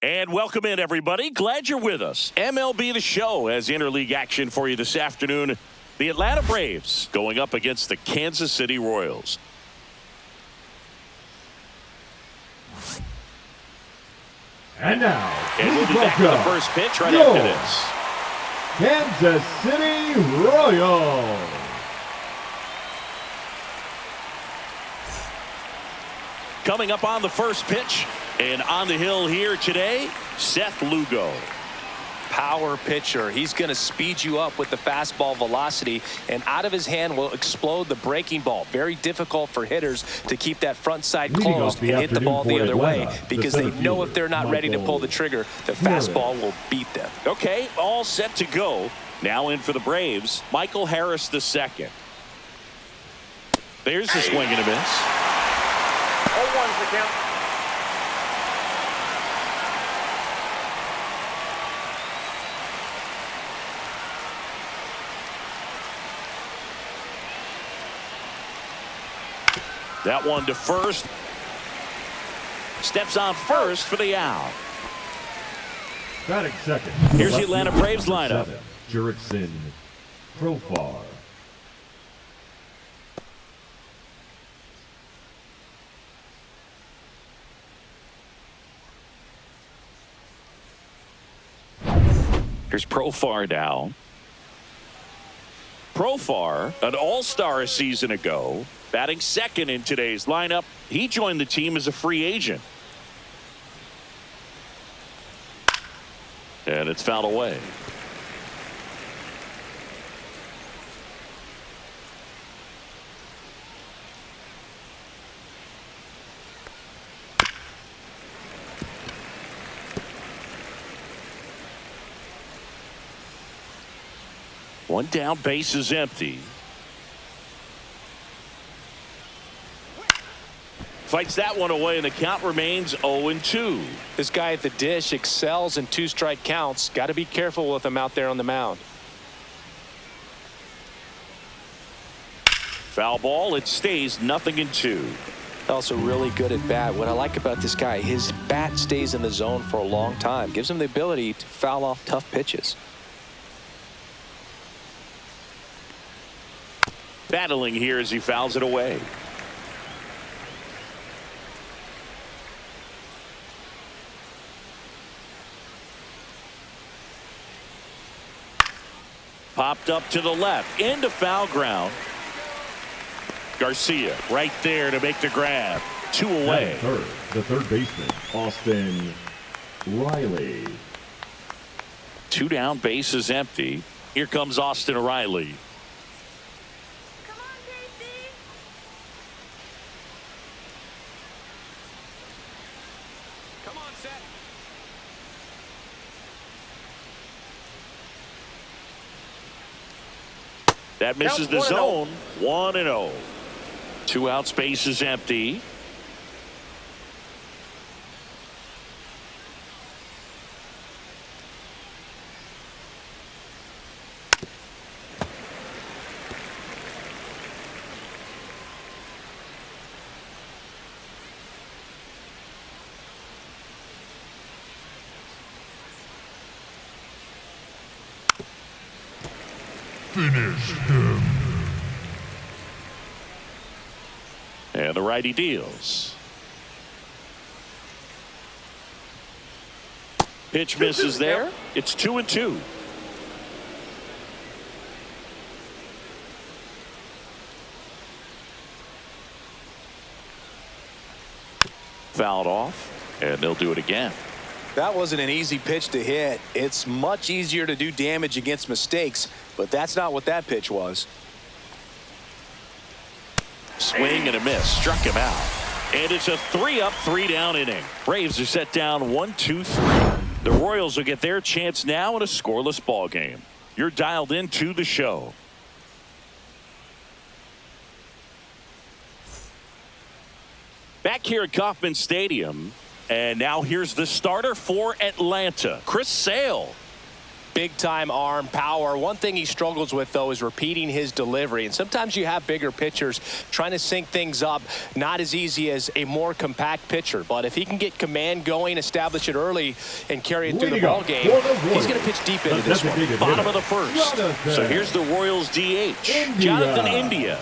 And welcome in, everybody. Glad you're with us. MLB The Show has interleague action for you this afternoon. The Atlanta Braves going up against the Kansas City Royals. And now, we'll be back with the first pitch right after this. Kansas City Royals. Coming up on the first pitch, and on the hill here today, Seth Lugo. Power pitcher. He's going to speed you up with the fastball velocity, and out of his hand will explode the breaking ball. Very difficult for hitters to keep that front side closed and hit the ball the other way, because they know if they're not ready to pull the trigger, the fastball will beat them. Okay, all set to go. Now in for the Braves, Michael Harris II. There's the swing and a miss. 0-1 for count. That one to first. Steps on first for the out. Batting second. Here's the Atlanta Braves lineup. Jurickson, Profar. Here's Profar down. Profar, an all-star a season ago, batting second in today's lineup. He joined the team as a free agent. And it's fouled away. One down, base is empty. Fights that one away, and the count remains 0-2. This guy at the dish excels in two-strike counts. Got to be careful with him out there on the mound. Foul ball. It stays 0-2. Also really good at bat. What I like about this guy, his bat stays in the zone for a long time. Gives him the ability to foul off tough pitches. Battling here as he fouls it away. Popped up to the left into foul ground. Garcia right there to make the grab. 2 away. The third baseman, Austin Riley. 2 down, base is empty. Here comes Austin Riley. That misses the zone. 1-0. 2 outs, base is empty. Finish him. And the righty deals. Pitch misses there. It's 2-2. Fouled off, and they'll do it again. That wasn't an easy pitch to hit. It's much easier to do damage against mistakes, but that's not what that pitch was. Swing and a miss. Struck him out. And it's a 3-up, 3-down inning. Braves are set down 1-2-3. The Royals will get their chance now in a scoreless ball game. You're dialed into the show. Back here at Kauffman Stadium. And now here's the starter for Atlanta, Chris Sale. big-time arm, power. One thing he struggles with, though, is repeating his delivery. And sometimes you have bigger pitchers trying to sync things up, not as easy as a more compact pitcher. But if he can get command going, establish it early, and carry it through the ball game, he's going to pitch deep into this one. Bottom of the first. So here's the Royals DH, Jonathan India.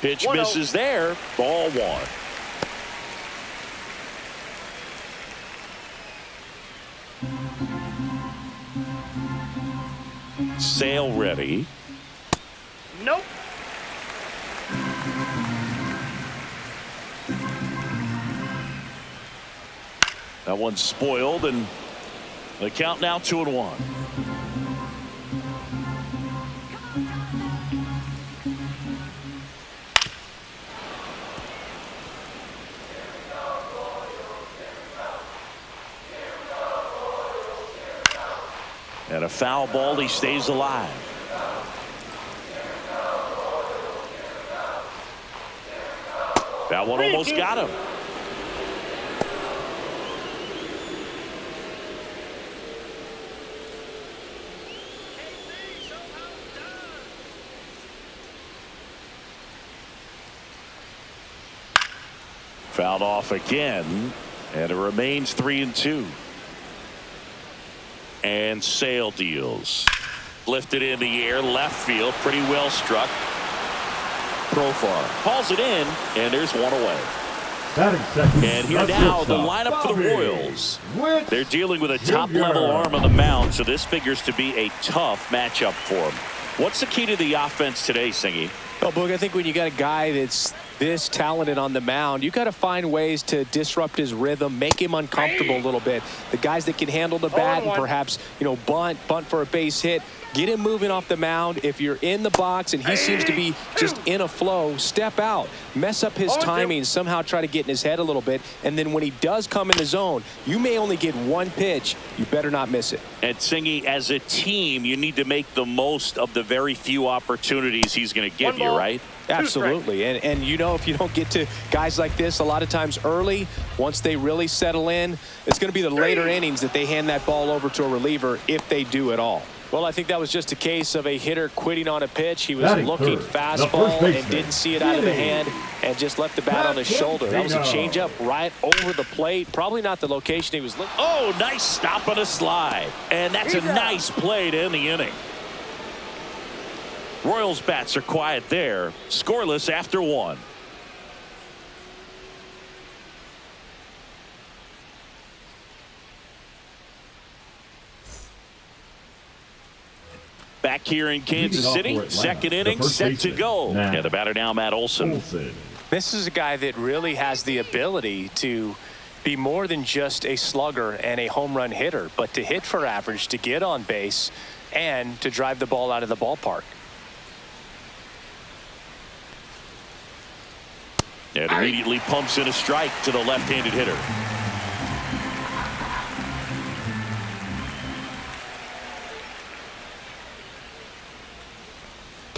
Pitch misses there. Ball one. Sale ready. Nope. That one's spoiled, and the count now 2-1. And a foul ball, he stays alive. That one almost got him. Fouled off again, and it remains 3-2. And Sale deals. Lifted in the air, left field, pretty well struck. Profar calls it in, and there's one away. And here now, the lineup for the Royals. They're dealing with a top-level arm on the mound, so this figures to be a tough matchup for them. What's the key to the offense today, Singy? Well, Boog, I think when you got a guy that's this talented on the mound, you got to find ways to disrupt his rhythm, make him uncomfortable a little bit. The guys that can handle the bat and perhaps, bunt for a base hit, get him moving off the mound. If you're in the box and he seems to be just in a flow, step out, mess up his timing, somehow try to get in his head a little bit. And then when he does come in the zone, you may only get one pitch. You better not miss it. And Singy, as a team, you need to make the most of the very few opportunities he's going to give you, right? Absolutely. And if you don't get to guys like this a lot of times early, once they really settle in, it's going to be the later innings that they hand that ball over to a reliever if they do at all. Well, I think that was just a case of a hitter quitting on a pitch. He was looking fastball and didn't see it out of the hand and just left the bat on his shoulder. That was a changeup right over the plate. Probably not the location he was looking. Oh, nice stop on a slide. And that's a nice play to end the inning. Royals bats are quiet there. Scoreless after one. Back here in Kansas City, second inning set to go. And the batter now, Matt Olson. This is a guy that really has the ability to be more than just a slugger and a home run hitter, but to hit for average, to get on base, and to drive the ball out of the ballpark. And immediately pumps in a strike to the left-handed hitter.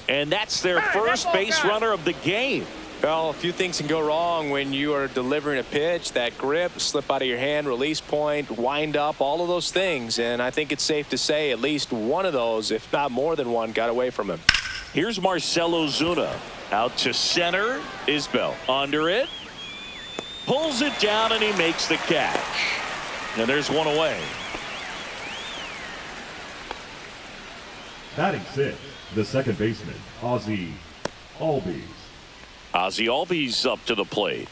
And that's their first base runner of the game. Well, a few things can go wrong when you are delivering a pitch. That grip, slip out of your hand, release point, wind up, all of those things. And I think it's safe to say at least one of those, if not more than one, got away from him. Here's Marcell Ozuna. Out to center. Isbell under it. Pulls it down, and he makes the catch. And there's one away. Batting sixth, the second baseman, Ozzie Albies. Ozzie Albies up to the plate.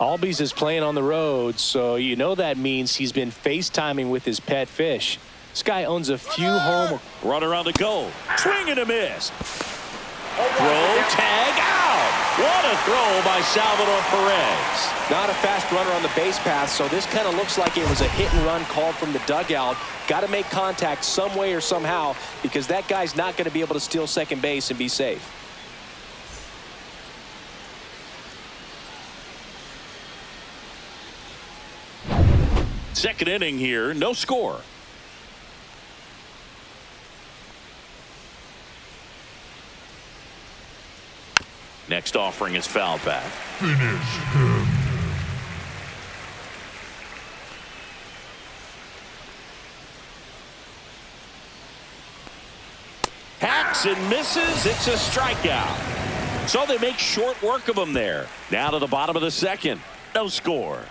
Albies is playing on the road, so you know that means he's been FaceTiming with his pet fish. This guy owns a few home. Runner on the go. Swing and a miss. Throw, tag, out. What a throw by Salvador Perez. Not a fast runner on the base path, so this kind of looks like it was a hit and run called from the dugout. Got to make contact some way or somehow, because that guy's not going to be able to steal second base and be safe. Second inning here, no score. Next offering is foul back. Finish him. Swings and misses. It's a strikeout. So they make short work of him there. Now to the bottom of the second. No score.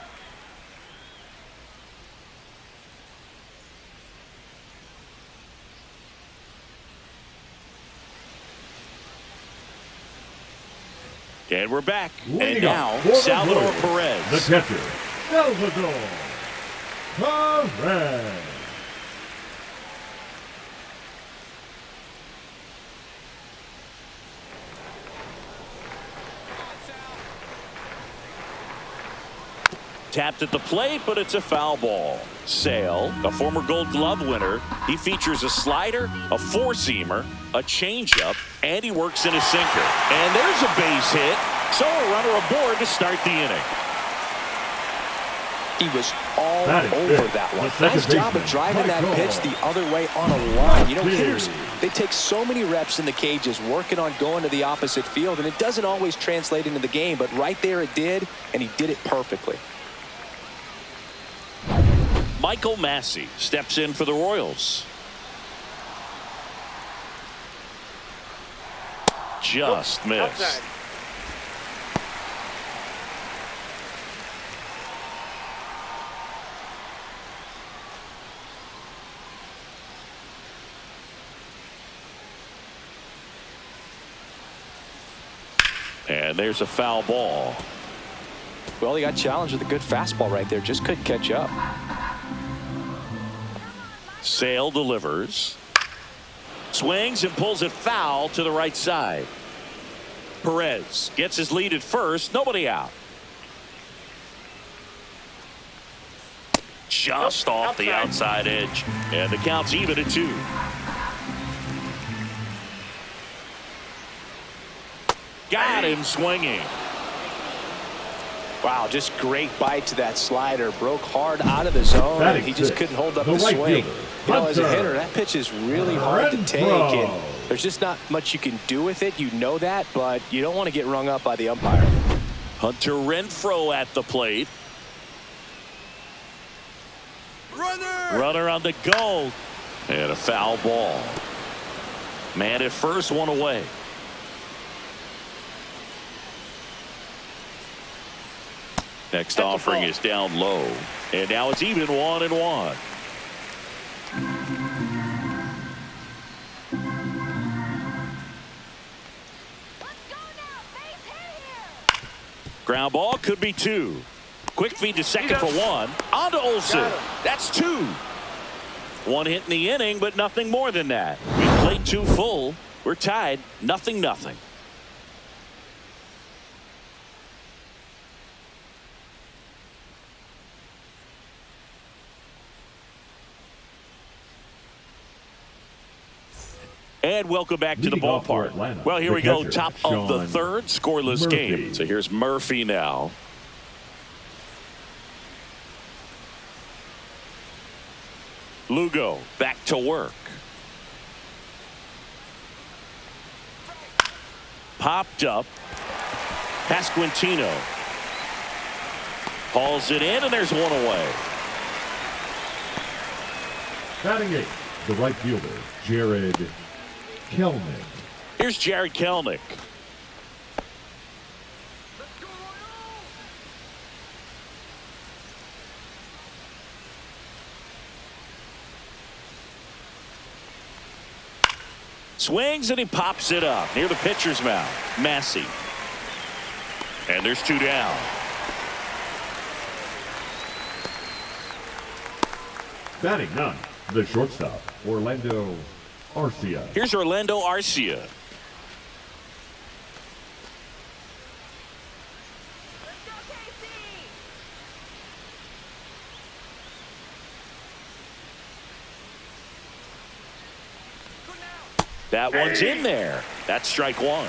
And we're back. And now, Salvador Perez. The catcher, Salvador Perez. Tapped at the plate, but it's a foul ball. Sale, a former Gold Glove winner, he features a slider, a four-seamer, a changeup, and he works in a sinker. And there's a base hit, so a runner aboard to start the inning. He was all over that one. Nice job of driving that pitch the other way on a line. You know, hitters, they take so many reps in the cages working on going to the opposite field, and it doesn't always translate into the game, but right there it did, and he did it perfectly. Michael Massey steps in for the Royals. Just missed. Outside. And there's a foul ball. Well, he got challenged with a good fastball right there. Just couldn't catch up. Sale delivers. Swings and pulls it foul to the right side. Perez gets his lead at first. Nobody out. Just off the outside edge. And the count's even at 2. Got him swinging. Wow, just great bite to that slider. Broke hard out of the zone, and he just couldn't hold up the swing. You know, as a hitter, that pitch is really hard to take, and there's just not much you can do with it. You know that, but you don't want to get rung up by the umpire. Hunter Renfroe at the plate. Runner on the go. And a foul ball. Man at first, one away. Next offering is down low. And now it's even 1-1. Ground ball could be 2. Quick feed to second for 1. On to Olsen. That's 2. 1 hit in the inning, but nothing more than that. We played 2 full. We're tied 0-0. And welcome back to the ballpark. Well, here we go. Top of the third, scoreless game. So here's Murphy now. Lugo back to work. Popped up. Pasquantino hauls it in, and there's 1 away. Batting 8, the right fielder, Jared Kelnick. Here's Jared Kelnick. Swings and he pops it up near the pitcher's mound. Massey. And there's 2 down. Batting 9, the shortstop, Orlando Arcia. Here's Orlando Arcia. That one's in there. That's strike 1.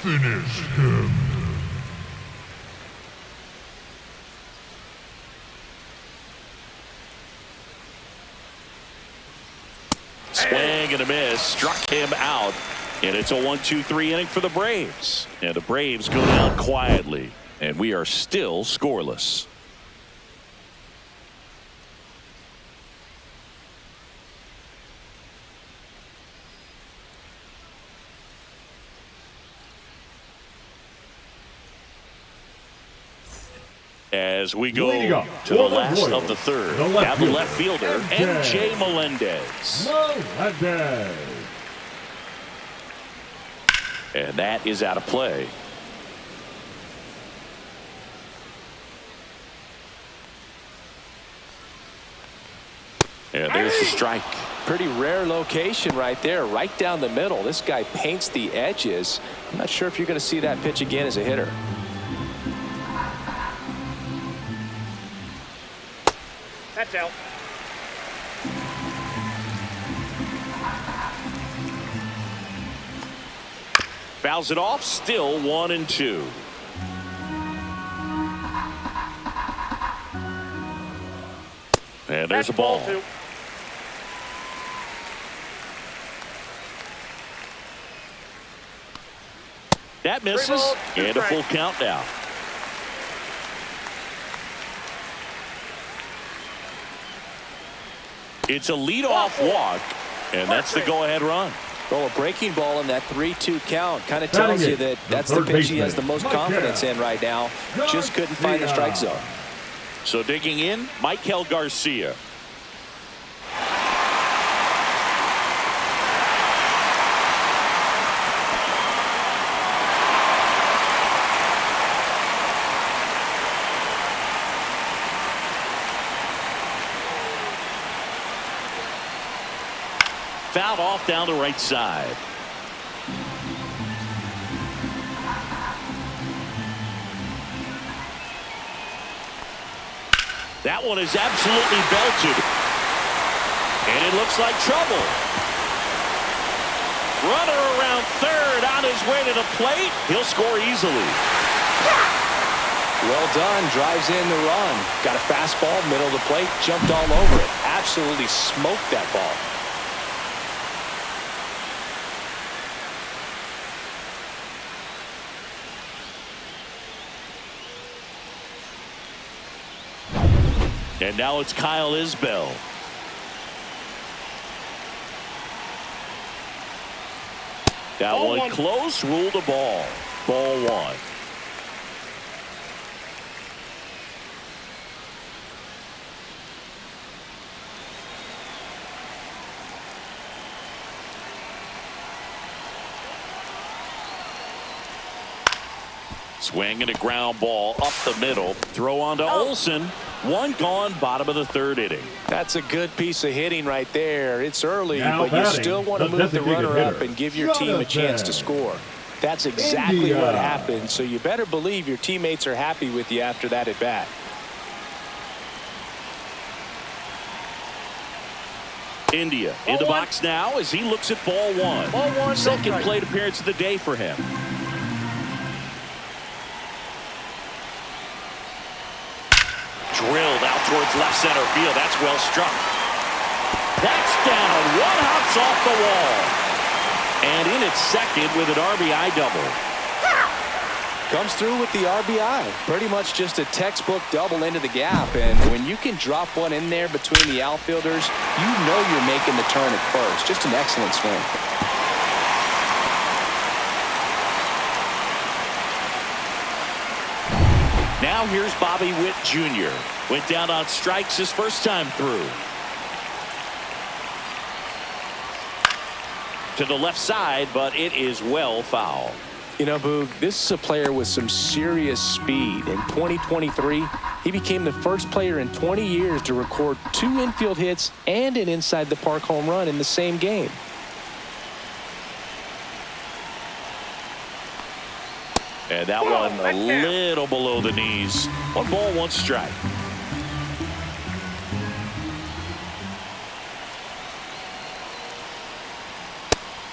Finish him. Swing and a miss. Struck him out. And it's a 1-2-3 inning for the Braves. And the Braves go down quietly. And we are still scoreless. As we go to the last of the third, now the left fielder, MJ Melendez. And that is out of play. And there's the strike. Pretty rare location right there, right down the middle. This guy paints the edges. I'm not sure if you're going to see that pitch again as a hitter. That's out. Fouls it off, still 1-2. And there's a ball. That misses, and a full count now. It's a leadoff walk, and that's the go-ahead run. Well, a breaking ball in that 3-2 count kind of tells you that that's the pitch he has the most confidence in right now. Just couldn't find the strike zone. So digging in, Michael Garcia. Fouled off down the right side. That one is absolutely belted. And it looks like trouble. Runner around third on his way to the plate. He'll score easily. Well done. Drives in the run. Got a fastball, middle of the plate, jumped all over it. Absolutely smoked that ball. And now it's Kyle Isbell. That Ball one one. close, ruled a ball. Ball one. Swing and a ground ball up the middle. Throw on to Olsen. One gone, bottom of the third inning. That's a good piece of hitting right there. It's early, Now but you batting, still want to the move the designated runner up hitter, and give your team a chance to score. That's exactly what happened, so you better believe your teammates are happy with you after that at bat. India in the box now as he looks at ball one. Ball one, Second right. plate appearance of the day for him. Drilled out towards left center field. That's well struck. That's down. One hops off the wall. And in at second with an RBI double. Comes through with the RBI. Pretty much just a textbook double into the gap. And when you can drop one in there between the outfielders, you know you're making the turn at first. Just an excellent swing. Now here's Bobby Witt Jr. Went down on strikes his first time through. To the left side, but it is well foul. You know, Boog, this is a player with some serious speed. In 2023, he became the first player in 20 years to record 2 infield hits and an inside the park home run in the same game. And that one a little below the knees. 1 ball, 1 strike.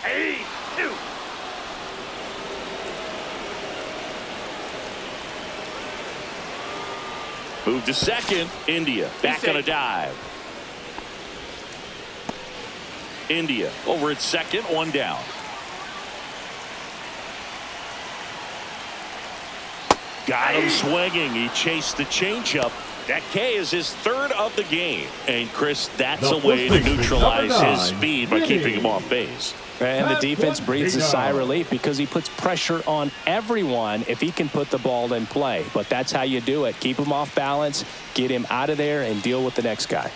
Hey, 2. Move to second. India back on a dive. India over at second, 1 down. Got him swinging. He chased the changeup. That K is his third of the game. And Chris, that's a way to neutralize his speed by keeping him off base. And the defense breathes a sigh of relief because he puts pressure on everyone if he can put the ball in play. But that's how you do it. Keep him off balance, get him out of there, and deal with the next guy.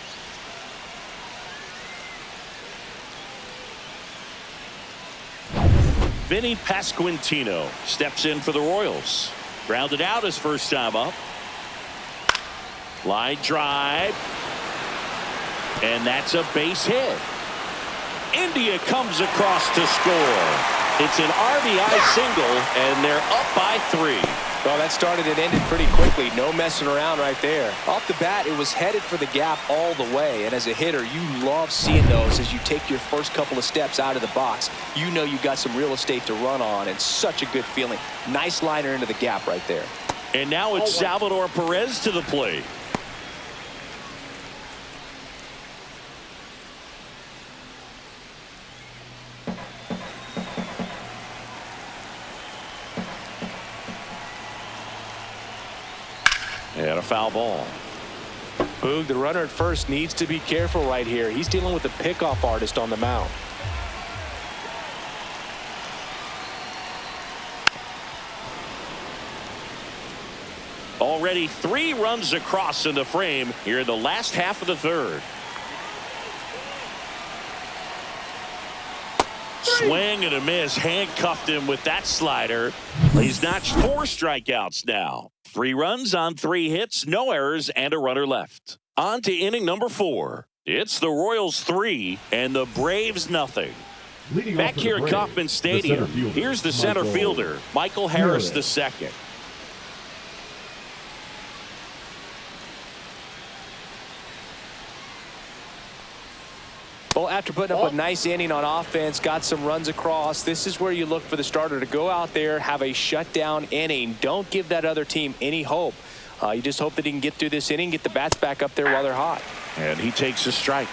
Vinny Pasquantino steps in for the Royals. Grounded out his first time up. Line drive. And that's a base hit. India comes across to score. It's an RBI single, and they're up by 3. Well, that started and ended pretty quickly. No messing around right there. Off the bat, it was headed for the gap all the way. And as a hitter, you love seeing those as you take your first couple of steps out of the box. You know you've got some real estate to run on, and such a good feeling. Nice liner into the gap right there. And now it's Salvador Perez to the plate. And a foul ball. Boog, the runner at first, needs to be careful right here. He's dealing with a pickoff artist on the mound. Already 3 runs across in the frame here in the last half of the third. Swing and a miss. Handcuffed him with that slider. He's notched 4 strikeouts now. 3 runs on 3 hits, no errors, and a runner left. On to inning number 4. It's the Royals 3 and the Braves nothing. Back here at Kauffman Stadium, here's the center fielder, Michael Harris II. Well, after putting up a nice inning on offense, got some runs across, this is where you look for the starter to go out there, have a shutdown inning. Don't give that other team any hope. You just hope that he can get through this inning, get the bats back up there while they're hot. And he takes a strike.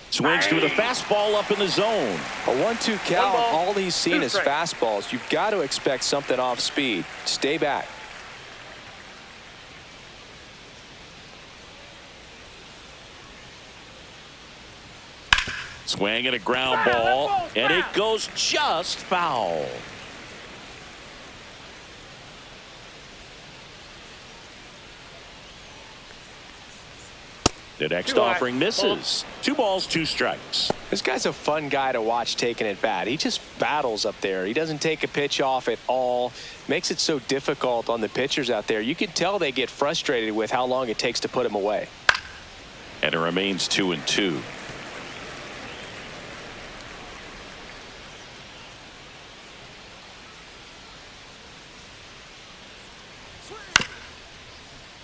Swings to the fastball up in the zone. A 1-2 count, all he's seen is fastballs. You've got to expect something off speed. Stay back. Swing and a ground ball, and it goes just foul. The next offering misses. 2 balls, 2 strikes. This guy's a fun guy to watch taking at bat. He just battles up there. He doesn't take a pitch off at all. Makes it so difficult on the pitchers out there. You can tell they get frustrated with how long it takes to put him away. And it remains 2-2.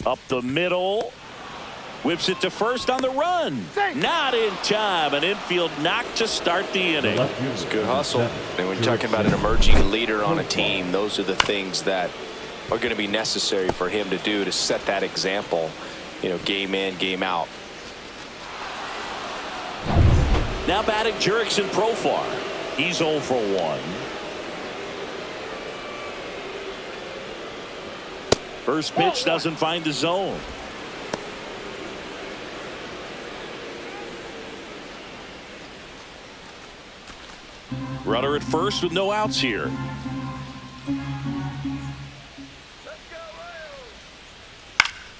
Up the middle. Whips it to first on the run. Not in time. An infield knock to start the inning. It's a good hustle. And when you're talking about an emerging leader on a team, those are the things that are going to be necessary for him to do to set that example, you know, game in, game out. Now batting Jurickson Profar. He's 0 for 1. First pitch doesn't find the zone. Runner at first with no outs here.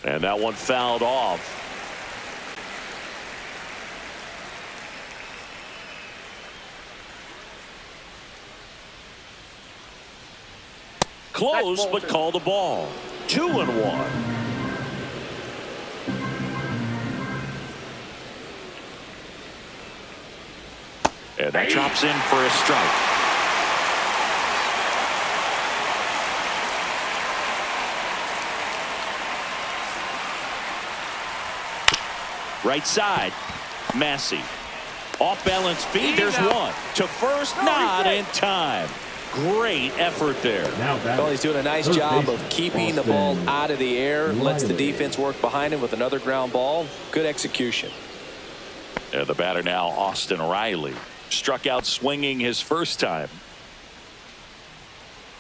And that one fouled off. Close, but called the ball. 2-1. And that drops in for a strike. Right side, Massey. Off balance feed, there's one. To first, not in time. Great effort there. Well, he's doing a nice job of keeping the ball out of the air. Lets the defense work behind him with another ground ball. Good execution. And the batter now, Austin Riley. Struck out swinging his first time.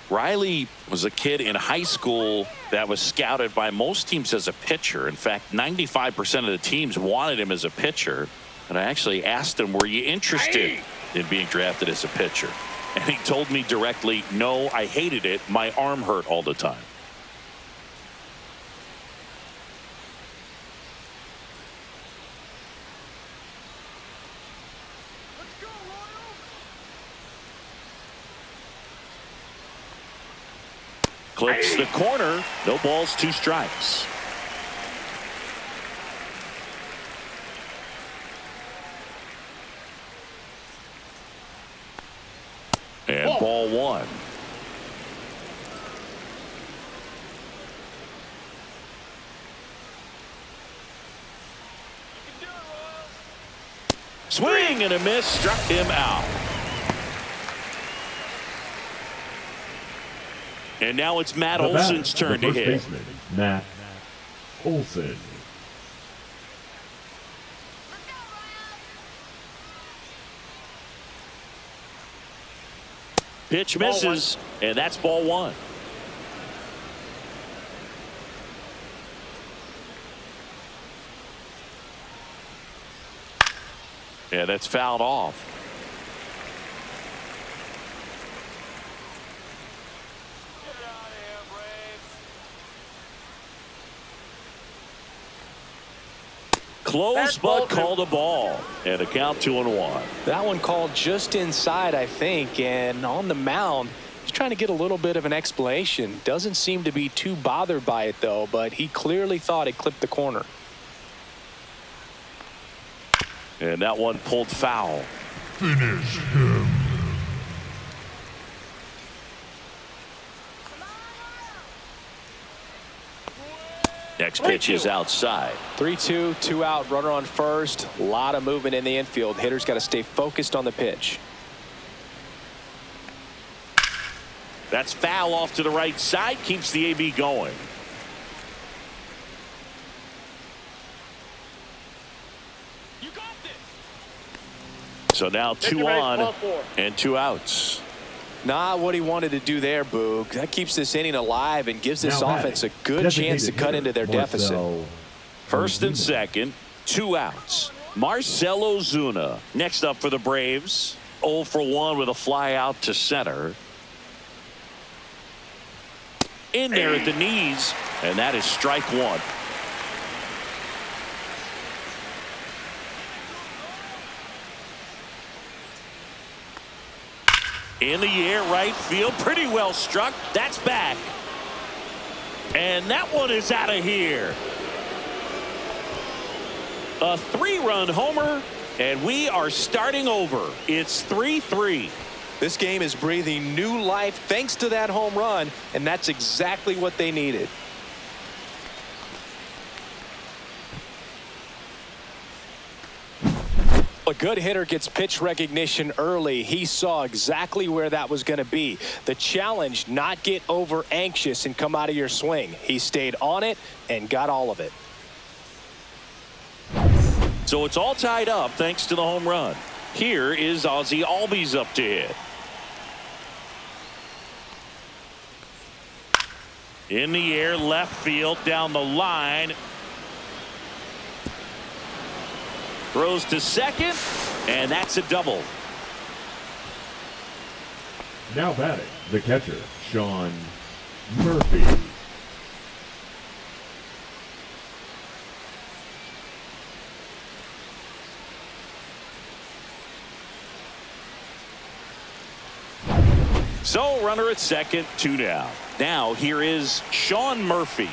Riley was a kid in high school that was scouted by most teams as a pitcher. In fact, 95% of the teams wanted him as a pitcher. And I actually asked him, were you interested in being drafted as a pitcher? And he told me directly, no, I hated it. My arm hurt all the time. Clips the corner. No balls, 2 strikes. And ball 1. Swing and a miss, struck him out. And now it's Matt Olson's turn to hit. Baseman, Matt Olson. Pitch misses, and that's ball 1. Yeah, that's fouled off. Close, but called a ball. And a count 2-1. That one called just inside, I think. And on the mound, he's trying to get a little bit of an explanation. Doesn't seem to be too bothered by it, though. But he clearly thought it clipped the corner. And that one pulled foul. Finish him. Next pitch is outside. 3-2, 2 out, runner on first. A lot of movement in the infield. Hitter's got to stay focused on the pitch. That's foul off to the right side. Keeps the AB going. You got this. So now 2 on and 2 outs. Not what he wanted to do there, Boog. That keeps this inning alive and gives this offense a good chance to cut into their deficit. First and second, 2 outs. Marcell Ozuna next up for the Braves. 0 for 1 with a fly out to center. In there at the knees, and that is strike 1. In the air, right field, pretty well struck. That's back. And that one is out of here. A 3-run homer, and we are starting over. It's 3-3. This game is breathing new life thanks to that home run, and that's exactly what they needed. A good hitter gets pitch recognition early. He saw exactly where that was going to be. The challenge, not get over anxious and come out of your swing. He stayed on it and got all of it. So it's all tied up thanks to the home run. Here is Ozzie Albies up to hit. In the air, left field, down the line. Throws to second, and that's a double. Now batting, the catcher, Sean Murphy. So runner at second, 2 down. Now here is Sean Murphy.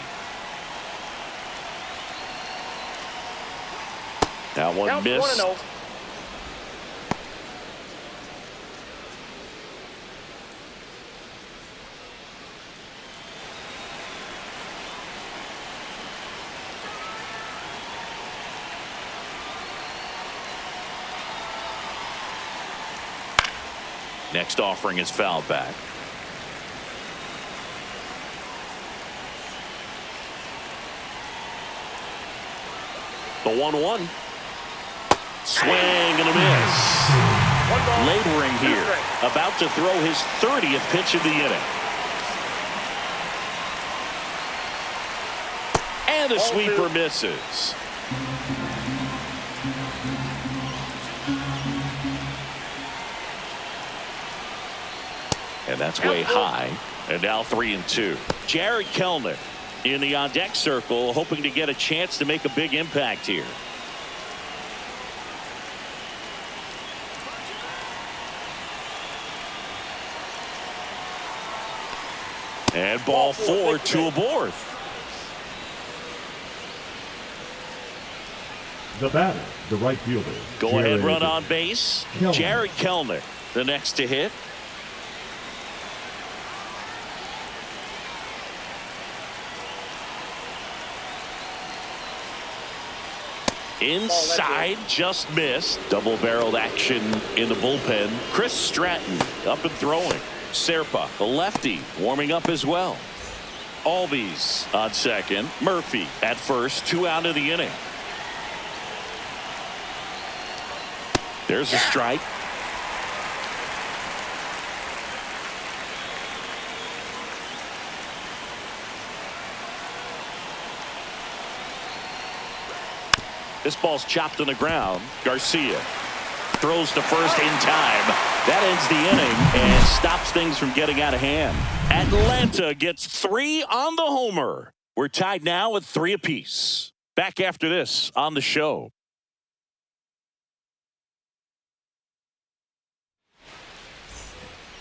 That one Count missed. 1-0. Next offering is fouled back. The 1-1. Swing and a miss. Laboring here. About to throw his 30th pitch of the inning. And the sweeper misses. And that's way high. And now 3-2. Jared Kelenic in the on-deck circle, hoping to get a chance to make a big impact here. And ball 4, 2 aboard. The batter, the right fielder. Go ahead run on base. Jared Kelenic, the next to hit. Inside, just missed. Double-barreled action in the bullpen. Chris Stratton up and throwing. Serpa, the lefty, warming up as well. Albies on second. Murphy at first. 2 out of the inning. There's a strike. This ball's chopped on the ground. Garcia throws to first in time. That ends the inning and stops things from getting out of hand. Atlanta gets 3 on the homer. We're tied now at 3 apiece. Back after this on the show.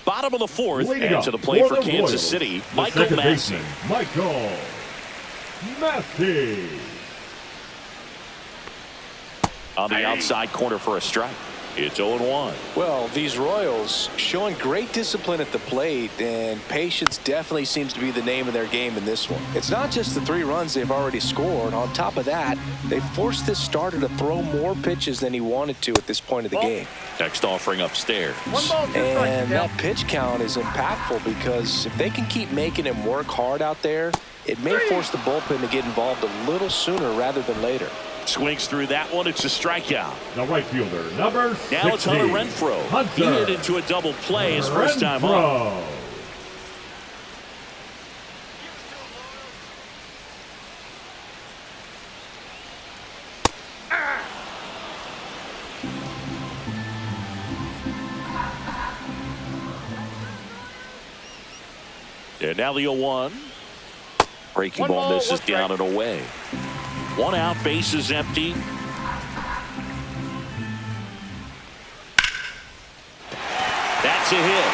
Bottom of the 4th, and to the plate for Kansas City, Michael Massey. Michael Massey. On the outside corner for a strike. It's 0-1. Well, these Royals showing great discipline at the plate, and patience definitely seems to be the name of their game in this one. It's not just the 3 runs they've already scored. On top of that, they forced this starter to throw more pitches than he wanted to at this point of the game. Next offering upstairs. And that pitch count is impactful because if they can keep making him work hard out there, it may force the bullpen to get involved a little sooner rather than later. Swings through that one. It's a strikeout. The right fielder, number 60. Now it's Hunter Renfroe. He hit into a double play his first time up. And now the 0-1. Breaking ball misses down and away. 1 out, base is empty. That's a hit.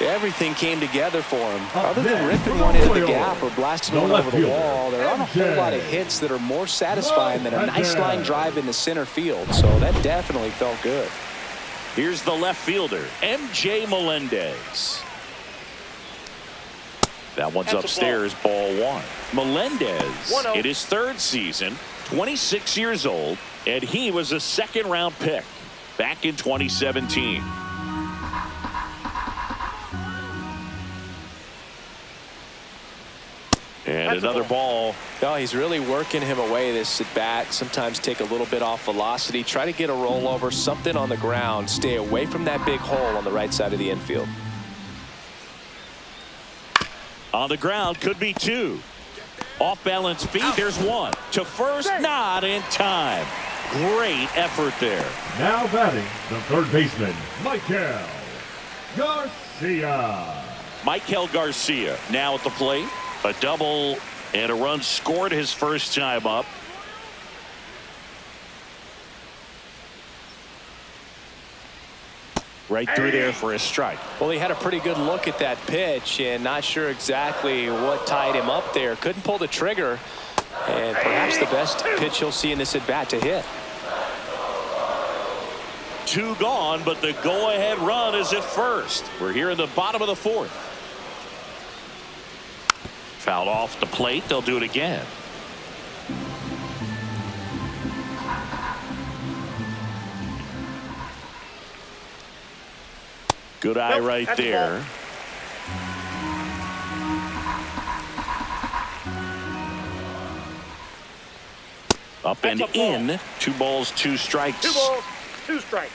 Everything came together for him. Other than ripping one into the gap or blasting one over the wall, there aren't a whole lot of hits that are more satisfying than a nice line drive into center field. So that definitely felt good. Here's the left fielder, M.J. Melendez. That one's upstairs, ball 1. Melendez in his 3rd season, 26 years old, and he was a 2nd-round pick back in 2017. And another ball. No, he's really working him away this at bat. Sometimes take a little bit off velocity, try to get a rollover, something on the ground, stay away from that big hole on the right side of the infield. On the ground, could be 2. Off balance feet, there's 1. To first, not in time. Great effort there. Now batting, the 3rd baseman, Michael Garcia. Michael Garcia now at the plate. A double and a run scored his first time up. Right through there for a strike. Well, he had a pretty good look at that pitch and not sure exactly what tied him up there. Couldn't pull the trigger, and perhaps the best pitch he'll see in this at bat to hit. 2 gone, but the go-ahead run is at first. We're here in the bottom of the 4th. Fouled off the plate. They'll do it again. Good eye right there. Up That's and a ball. in. 2 balls, 2 strikes. 2 balls, 2 strikes.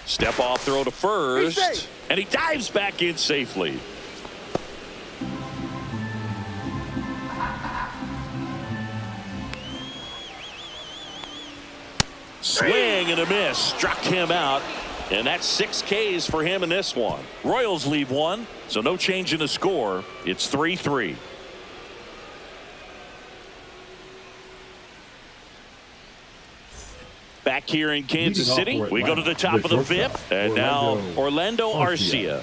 Step off throw to He's first. safe. And he dives back in safely. Swing and a miss. Struck him out. And that's 6 Ks for him in this one. Royals leave 1, so no change in the score. It's 3-3. Back here in Kansas City, we go to the top of the 5th, and now Orlando Arcia.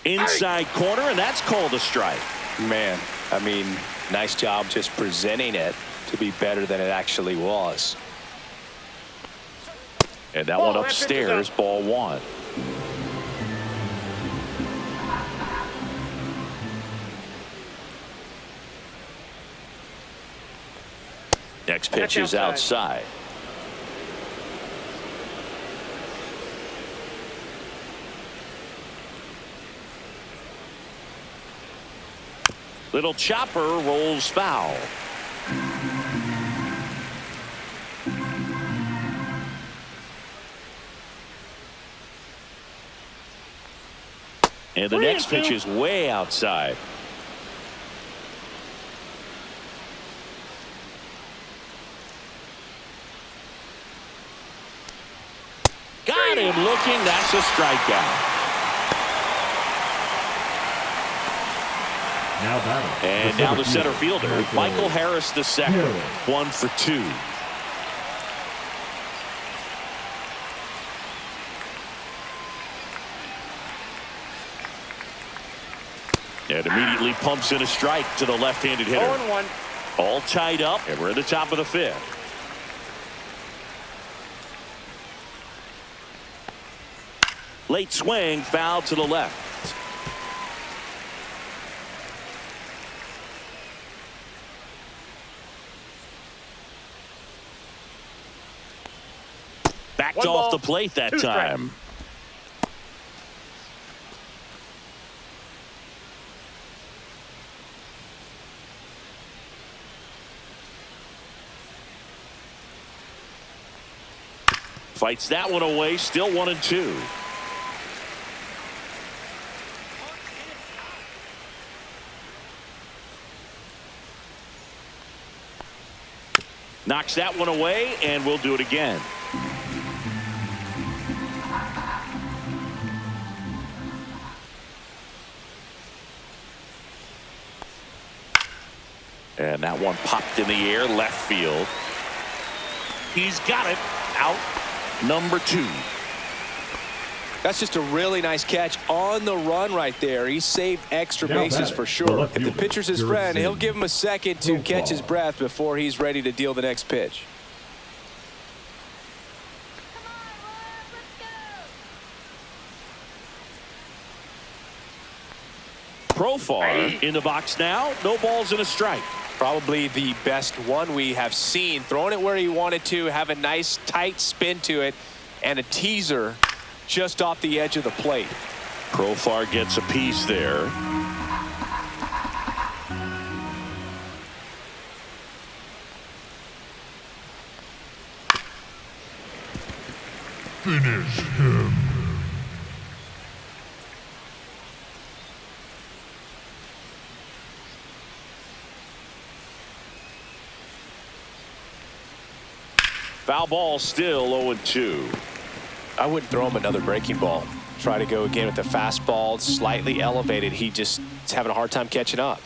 Inside corner, and that's called a strike. Man, I mean, nice job just presenting it to be better than it actually was. And that one upstairs, ball 1. Next pitch is outside. Little chopper rolls foul. And the next pitch is way outside. Got him looking. That's a strikeout. And now the center fielder, Michael Harris II, 1 for 2. And immediately pumps in a strike to the left-handed hitter. 0-1. All tied up, and we're at the top of the 5th. Late swing, foul to the left. Backed off the plate that time. Fights that one away, still 1-2. Knocks that one away, and we'll do it again. And that one popped in the air, left field. He's got it. Out number 2. That's just a really nice catch on the run right there. He saved extra bases for sure. If the pitcher's his friend, he'll give him a second to catch his breath before he's ready to deal the next pitch. Profar in the box now. No balls and a strike. Probably the best one we have seen. Throwing it where he wanted to, have a nice tight spin to it, and a teaser just off the edge of the plate. Profar gets a piece there. Finish him. Foul ball, still 0-2. I wouldn't throw him another breaking ball. Try to go again with the fastball, slightly elevated. He just is having a hard time catching up.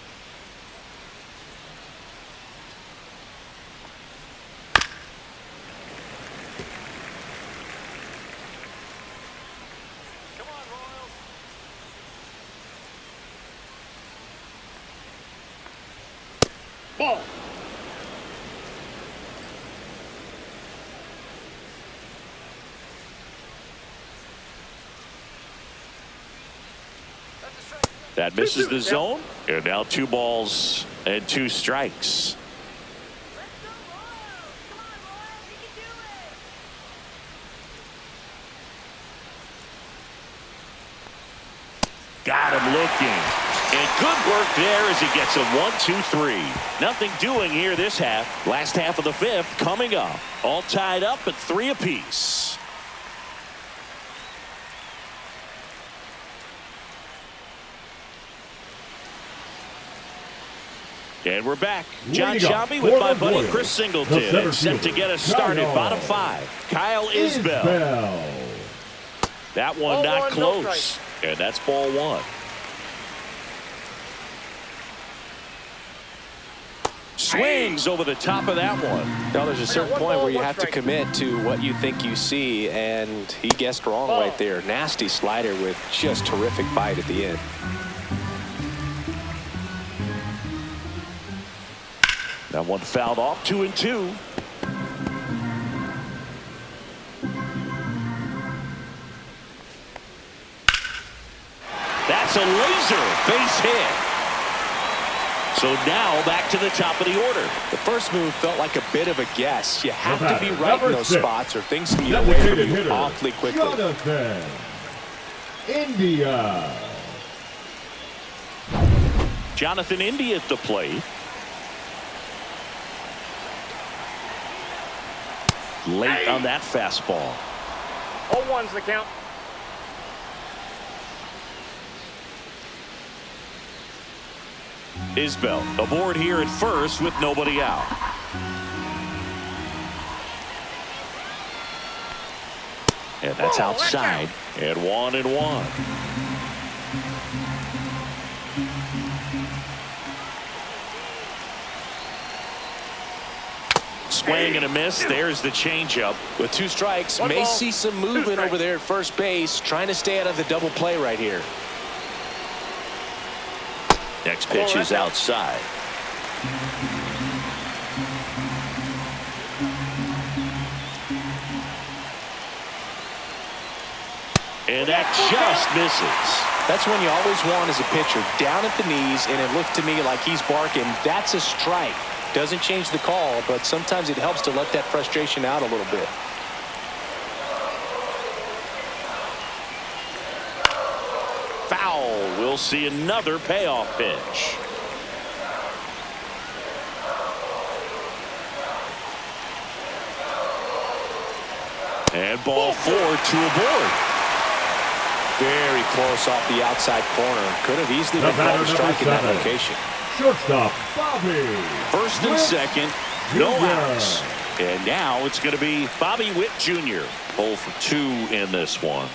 Ball. That misses the zone. And now 2 balls and 2 strikes. Got him looking. And good work there as he gets him 1-2-3. Nothing doing here this half. Last half of the fifth coming up. All tied up at 3 apiece. And we're back. John Shambi with my buddy Chris Singleton. Set to get us started. Bottom 5. Kyle Isbell. That one not close. And that's ball 1. Swings over the top of that one. Now there's a certain point where you have to commit to what you think you see, and he guessed wrong right there. Nasty slider with just terrific bite at the end. That one fouled off. 2-2. That's a laser base hit. So now back to the top of the order. The first move felt like a bit of a guess. You have to be right in those spots or things can get away from you awfully quickly. Jonathan India. Jonathan India at the plate. Late on that fastball. 0-1's the count. Isbell aboard here at first with nobody out. And that's outside. And 1-1. Swing and a miss. There's the changeup. With 2 strikes, may see some movement over there at first base, trying to stay out of the double play right here. Next pitch is outside. And that just misses. That's when you always want as a pitcher, down at the knees, and it looked to me like he's barking. That's a strike. Doesn't change the call, but sometimes it helps to let that frustration out a little bit. Foul. We'll see another payoff pitch. And ball 4 to a board. Very close off the outside corner. Could have easily been called a strike in that location. Shortstop Bobby. First and second, no outs. And now it's going to be Bobby Witt Jr. 0 for 2 in this one.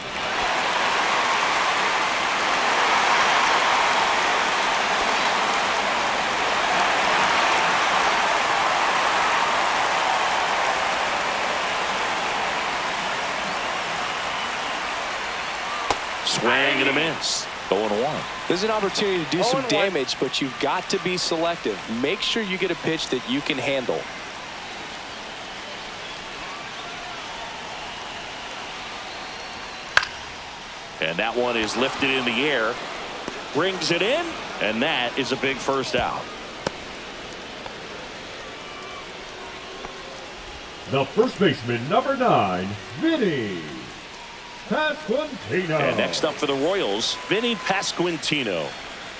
Swing and a miss. 0-1. There's an opportunity to do some damage, but you've got to be selective. Make sure you get a pitch that you can handle. And that one is lifted in the air. Brings it in, and that is a big first out. The first baseman, number 9, Vinny Pasquantino. And next up for the Royals, Vinny Pasquantino.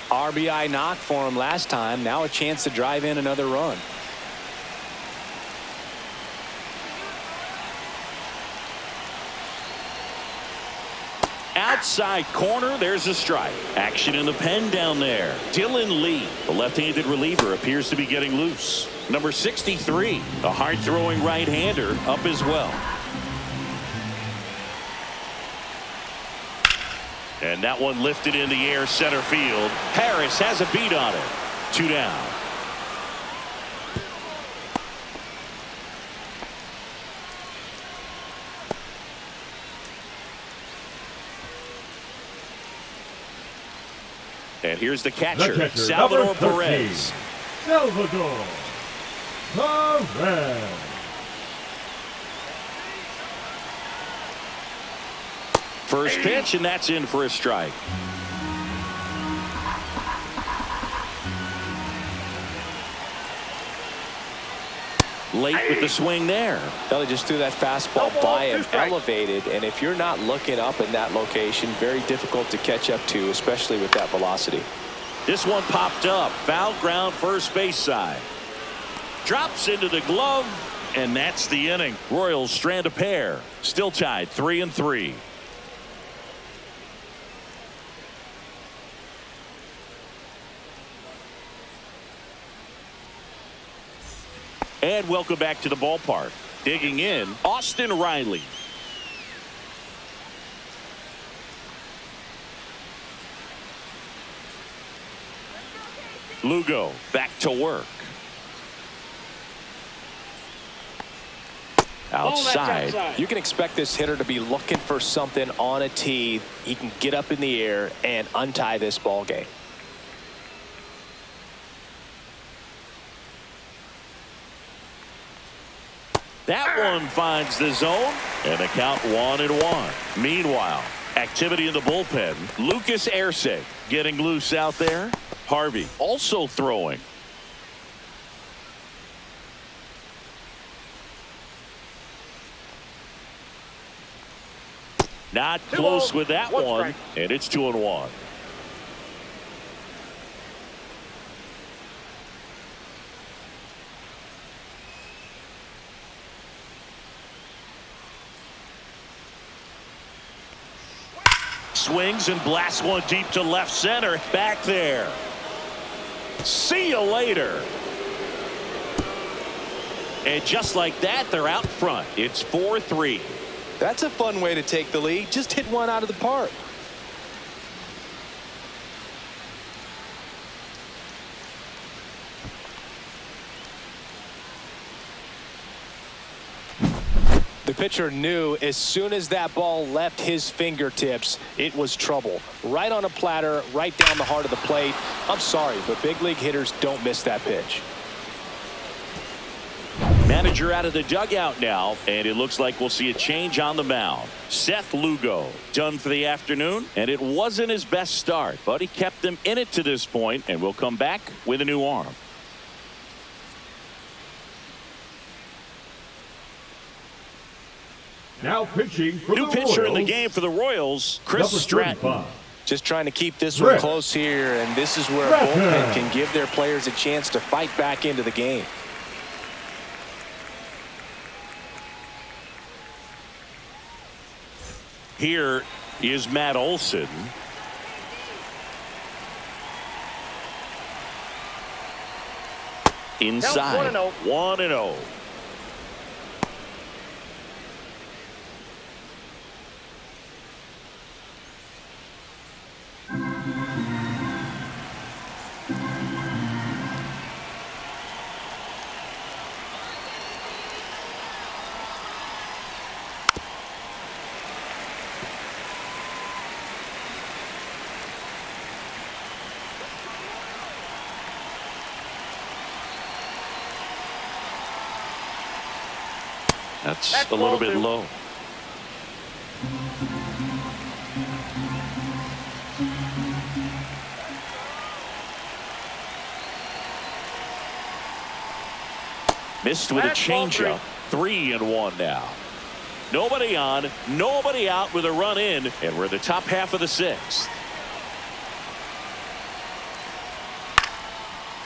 RBI knock for him last time. Now a chance to drive in another run. Outside corner, there's a strike. Action in the pen down there. Dylan Lee, the left-handed reliever, appears to be getting loose. Number 63, a hard-throwing right-hander, up as well. And that one lifted in the air, center field. Harris has a beat on it. 2 down. And here's the catcher, Salvador Perez. Salvador Perez. First pitch, and that's in for a strike. Late with the swing there. Well, they just threw that fastball by him, elevated, and if you're not looking up in that location, very difficult to catch up to, especially with that velocity. This one popped up. Foul ground, first base side. Drops into the glove, and that's the inning. Royals strand a pair. Still tied 3-3. And welcome back to the ballpark. Digging in, Austin Riley. Lugo back to work. Outside. You can expect this hitter to be looking for something on a tee. He can get up in the air and untie this ball game. That one finds the zone, and the count 1-1. Meanwhile, activity in the bullpen. Lucas Erceg getting loose out there. Harvey also throwing. Not close with that one, and it's 2-1. Swings and blasts one deep to left center. Back there. See you later. And just like that, they're out front. It's 4-3. That's a fun way to take the lead. Just hit one out of the park. The pitcher knew as soon as that ball left his fingertips, it was trouble. Right on a platter, right down the heart of the plate. I'm sorry, but big league hitters don't miss that pitch. Manager out of the dugout now, and it looks like we'll see a change on the mound. Seth Lugo done for the afternoon, and it wasn't his best start, but he kept them in it to this point, and will come back with a new arm. Now pitching for New the pitcher Royals, in the game for the Royals, Chris number Stratton. 35. Just trying to keep this one close here, and this is where a bullpen can give their players a chance to fight back into the game. Here is Matt Olson. Inside. 1-0. That's a little bit low. Missed with a changeup. 3-1 now. Nobody on, nobody out with a run in, and we're in the top half of the sixth.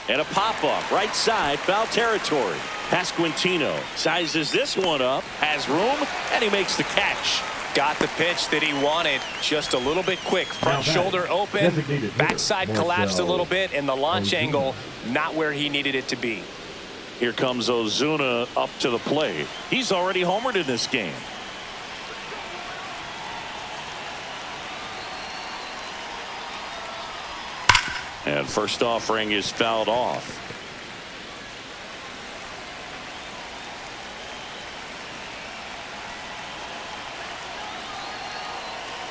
And a pop-up right side, foul territory. Pasquantino sizes this one up, has room, and he makes the catch. Got the pitch that he wanted, just a little bit quick. Front shoulder open, backside collapsed a little bit, and the launch angle not where he needed it to be. Here comes Ozuna up to the plate. He's already homered in this game. And first offering is fouled off.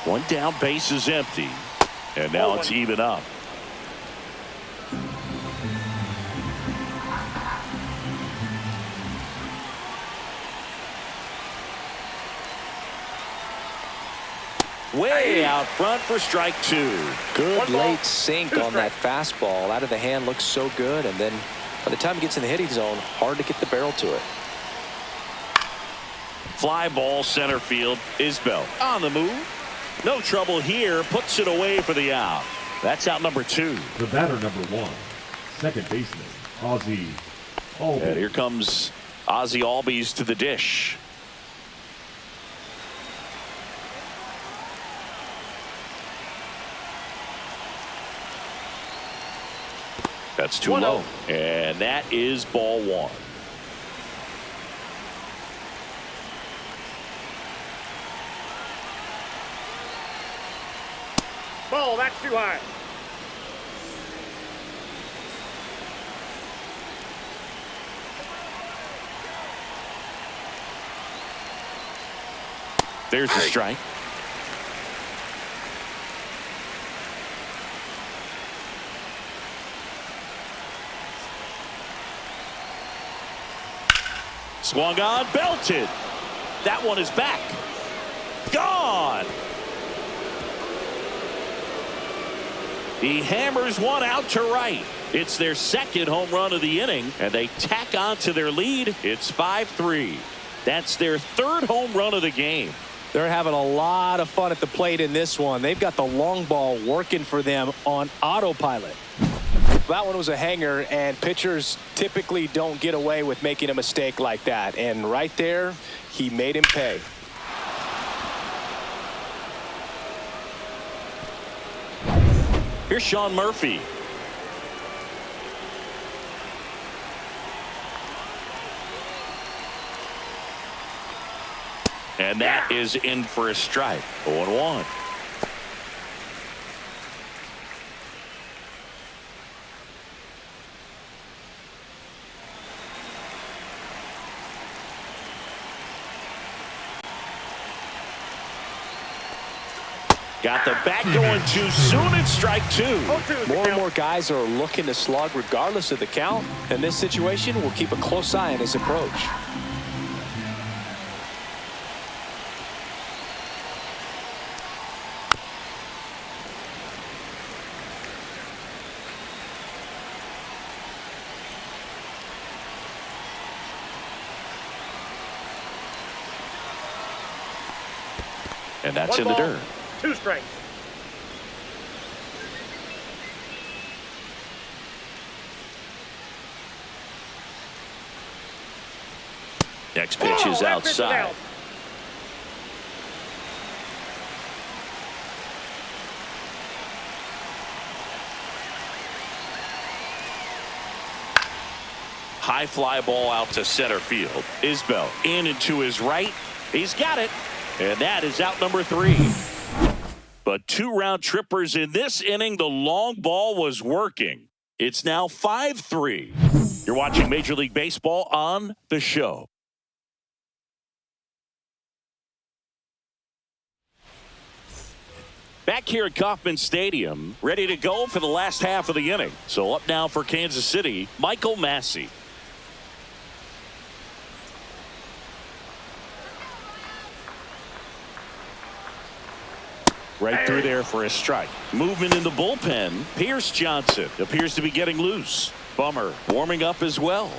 One down, base is empty. And now it's even up. Way out front for strike two. Good late sink on that fastball. Out of the hand looks so good, and then by the time it gets in the hitting zone, hard to get the barrel to it. Fly ball center field. Isbell on the move. No trouble here. Puts it away for the out. That's out number 2. The batter number 1, second baseman, Ozzie Albies. And here comes Ozzie Albies to the dish. That's too low. And that is ball 1. Ball, that's too high. There's the strike. Swung on, belted. That one is back. Gone. He hammers one out to right. It's their second home run of the inning, and they tack on to their lead. It's 5-3. That's their third home run of the game. They're having a lot of fun at the plate in this one. They've got the long ball working for them on autopilot. That one was a hanger, and pitchers typically don't get away with making a mistake like that. And right there, he made him pay. Here's Sean Murphy. And that is in for a strike. 0-1. Got the bat going too soon. It's strike 2. More and more guys are looking to slug regardless of the count. In this situation, we'll keep a close eye on his approach. And that's in the dirt. 2 strikes. Next pitch is outside. High fly ball out to center field. Isbell in and to his right. He's got it. And that is out number 3. But 2 round trippers in this inning. The long ball was working. It's now 5-3. You're watching Major League Baseball on The Show. Back here at Kauffman Stadium, ready to go for the last half of the inning. So up now for Kansas City, Michael Massey. Right through there for a strike. Movement in the bullpen. Pierce Johnson appears to be getting loose. Bummer warming up as well.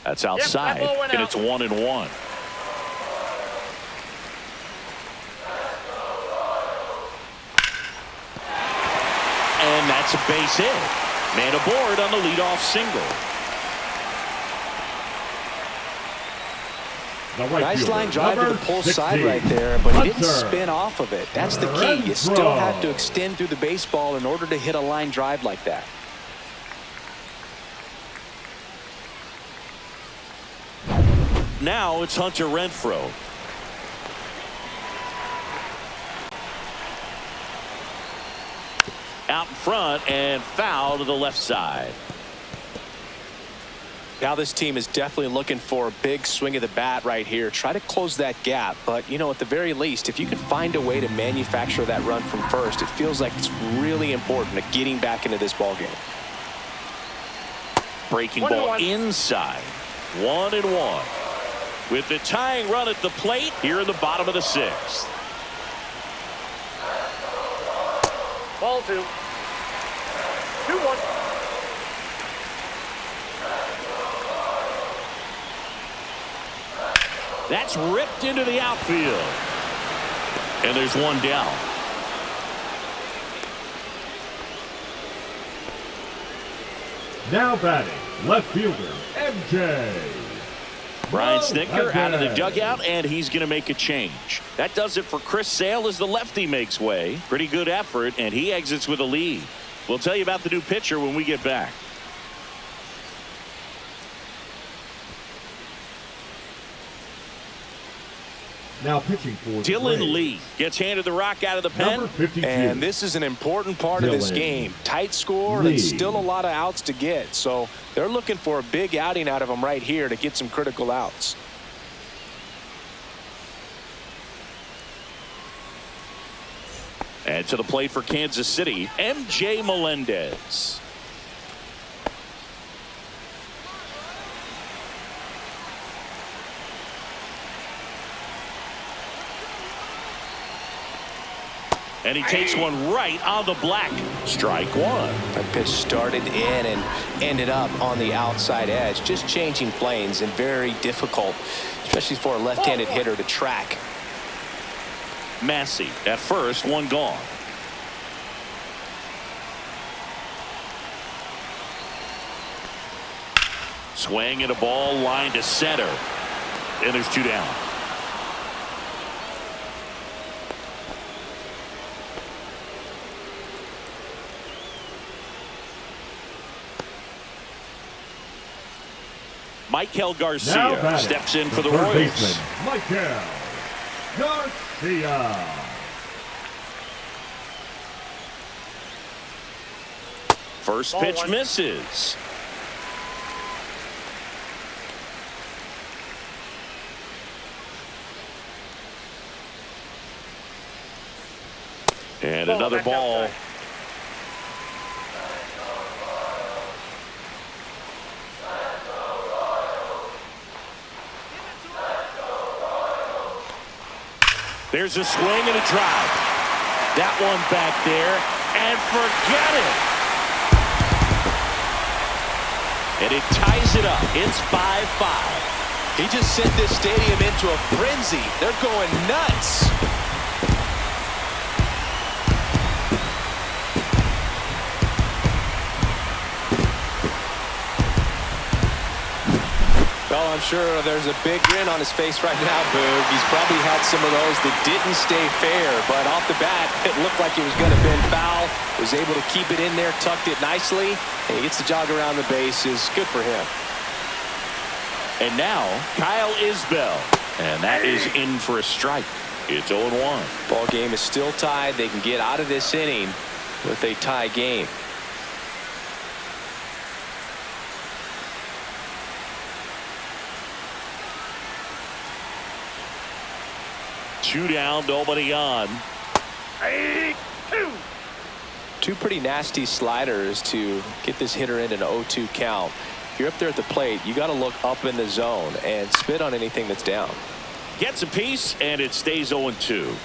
That's outside, and it's 1-1. And that's a base hit. Man aboard on the leadoff single. Nice line drive to the pull side right there, but he didn't spin off of it. That's the key. You still have to extend through the baseball in order to hit a line drive like that. Now it's Hunter Renfroe. Out in front and foul to the left side. Now this team is definitely looking for a big swing of the bat right here. Try to close that gap. But, you know, at the very least, if you can find a way to manufacture that run from first, it feels like it's really important to getting back into this ballgame. Breaking ball inside. 1-1. With the tying run at the plate here in the bottom of the 6th. Ball 2. 2-1. That's ripped into the outfield. And there's one down. Now batting, left fielder, MJ. Brian Snitker out of the McGee. dugout, and he's going to make a change. That does it for Chris Sale as the lefty makes way. Pretty good effort, and he exits with a lead. We'll tell you about the new pitcher when we get back. Now pitching for the Dylan Braves, Lee gets handed the rock out of the pen. number 52. And this is an important part of this Dylan game. Tight score Lee. and still a lot of outs to get. So they're looking for a big outing out of him right here to get some critical outs. And to the plate for Kansas City, MJ Melendez. And he takes one right on the black. Strike one. That pitch started in and ended up on the outside edge. Just changing planes and very difficult, especially for a left-handed hitter to track. Massey at first, one gone. Swing and a ball line to center. And there's two down. Michael Garcia Now batting, steps in for the third Royals. baseman, Michael Garcia. First Ball pitch one. misses. And Ball another back ball. outside. There's a swing and a drive. That one back there, and forget it. And it ties it up. It's 5-5. He just sent this stadium into a frenzy. They're going nuts. Well, I'm sure there's a big grin on his face right now, Boog. He's probably had some of those that didn't stay fair, but off the bat, it looked like it was going to bend foul. Was able to keep it in there, tucked it nicely, and he gets the jog around the bases. Good for him. And now, Kyle Isbell. And that is in for a strike. It's 0-1. Ball game is still tied. They can get out of this inning with a tie game. Two down, nobody on. 3-2. Two pretty nasty sliders to get this hitter in an 0-2 count. If you're up there at the plate, you got to look up in the zone and spit on anything that's down. Gets a piece, and it stays 0-2.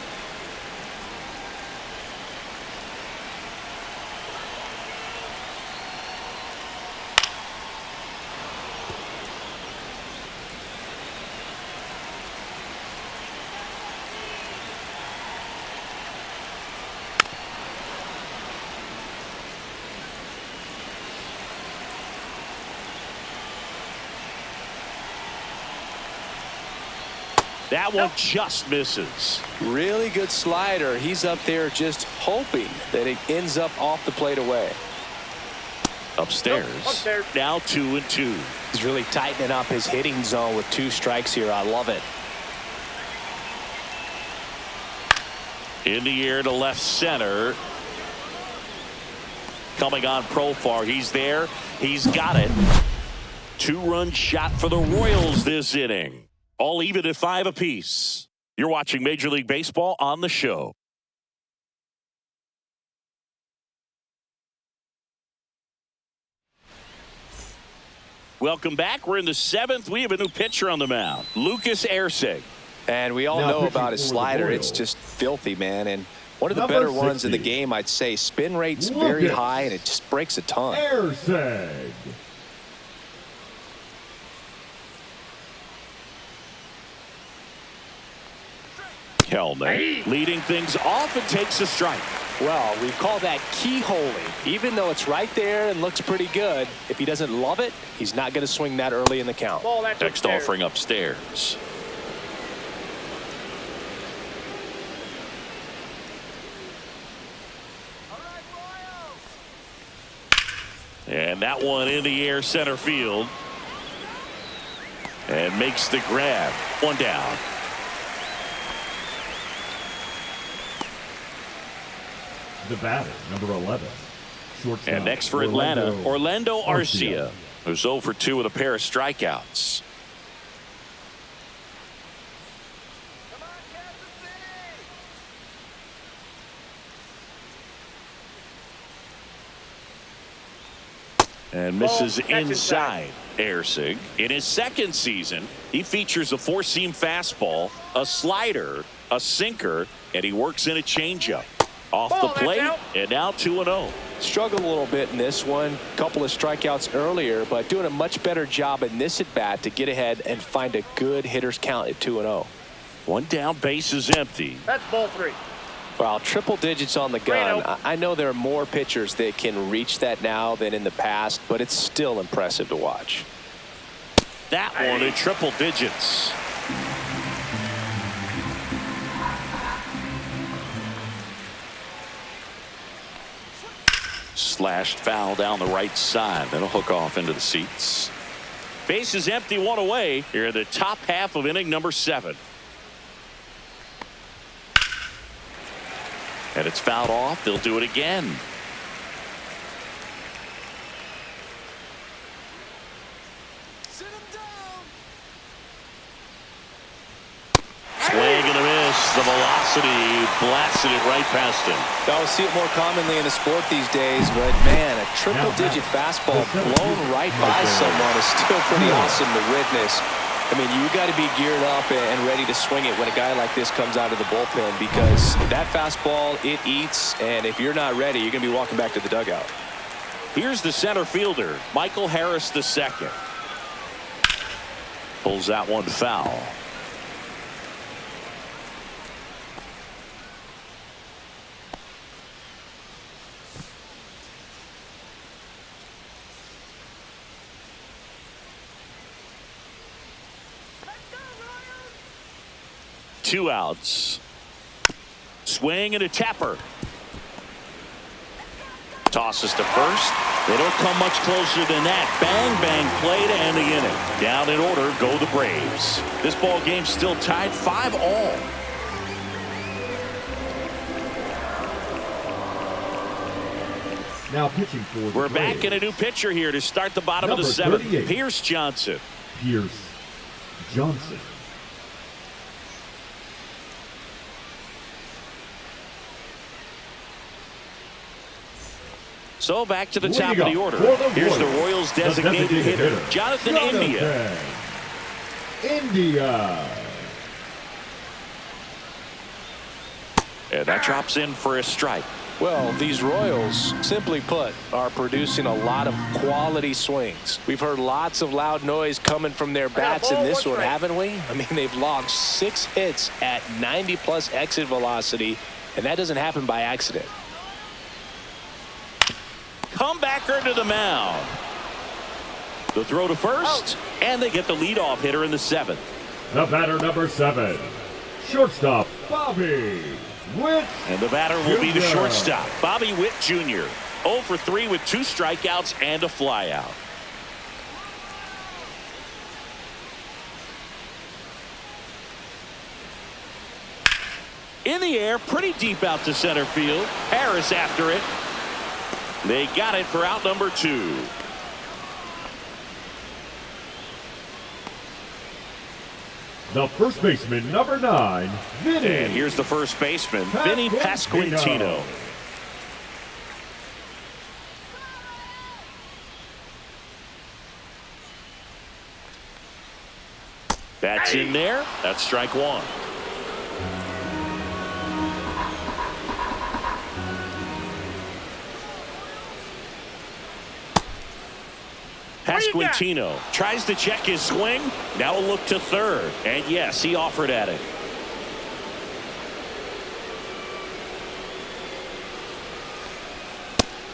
That one just misses. Really good slider. He's up there just hoping that it ends up off the plate away. Upstairs. Upstairs. Now 2-2. He's really tightening up his hitting zone with two strikes here. I love it. In the air to left center. Coming on Profar. He's there. He's got it. Two-run shot for the Royals this inning. All even at 5 apiece. You're watching Major League Baseball on the show. Welcome back. We're in the 7th. We have a new pitcher on the mound. Lucas Erceg. And we all Now know pitching about his for the slider. Royals. It's just filthy, man. And One of the better ones in the game, I'd say. Spin rate's very high, and it just breaks a ton. Airseg. Kelnick leading things off and takes a strike. Well, we call that keyholing. Even though it's right there and looks pretty good, if he doesn't love it, he's not going to swing that early in the count. Next offering upstairs. And that one in the air center field. And makes the grab. One down. The batter, number 11. Shortstop. And next for Atlanta, Orlando Arcia, who's 0 for 2 with a pair of strikeouts. And misses inside. Airsig. In his second season, he features a four-seam fastball, a slider, a sinker, and he works in a changeup. Off the plate, and now 2-0. Struggled a little bit in this one. Couple of strikeouts earlier, but doing a much better job in this at-bat to get ahead and find a good hitter's count at 2-0. One down, base is empty. That's ball 3. Well, triple digits on the gun. I know there are more pitchers that can reach that now than in the past, but it's still impressive to watch. That one in triple digits. Slashed foul down the right side. That'll hook off into the seats. Base is empty, one away here in the top half of inning number 7. And it's fouled off. They'll do it again. Swing and a miss. The velocity blasted it right past him. I see it more commonly in the sport these days, but man, a triple-digit fastball blown right by someone is still pretty awesome to witness. I mean, you got to be geared up and ready to swing it when a guy like this comes out of the bullpen, because that fastball, it eats, and if you're not ready, you're going to be walking back to the dugout. Here's the center fielder, Michael Harris II. Pulls that one foul. Two outs. Swing and a tapper. Tosses to first. They don't come much closer than that. Bang, bang play to end the inning. Down in order go the Braves. This ball game's still tied 5-all. Now pitching for the We're Braves. back in a new pitcher here to start the bottom Number of the 7th. 38. Pierce Johnson. Pierce Johnson. So back to the top Leading of the up order. for the Here's the Royals, Royals designated hitter, Jonathan India. India. And that drops in for a strike. Well, these Royals, simply put, are producing a lot of quality swings. We've heard lots of loud noise coming from their bats in this one, haven't we? I mean, they've logged 6 hits at 90-plus exit velocity, and that doesn't happen by accident. Comebacker to the mound. The throw to first, and they get the leadoff hitter in the 7th. The batter, number 7. Shortstop, Bobby Witt. And the batter will be the Jr. shortstop, Bobby Witt Jr. 0 for 3 with 2 strikeouts and a flyout. In the air, pretty deep out to center field. Harris after it. They got it for out number 2. The first baseman, number 9, Vinny. And here's the first baseman, Vinny Pasquantino. That's in there. That's strike 1. Pasquantino tries to check his swing. Now a look to third. And yes, he offered at it.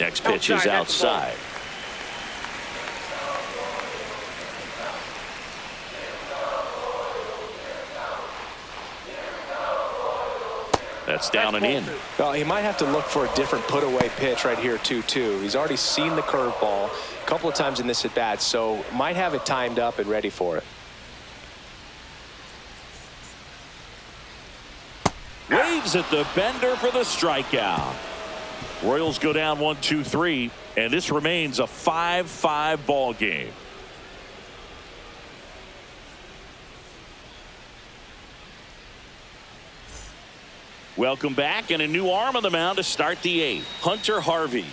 Next pitch is outside. That's down and in. Well, he might have to look for a different put-away pitch right here, 2-2. He's already seen the curveball a couple of times in this at-bat, so might have it timed up and ready for it. Waves at the bender for the strikeout. Royals go down 1-2-3, and this remains a 5-5 ball game. Welcome back, and a new arm on the mound to start the eighth. Hunter Harvey.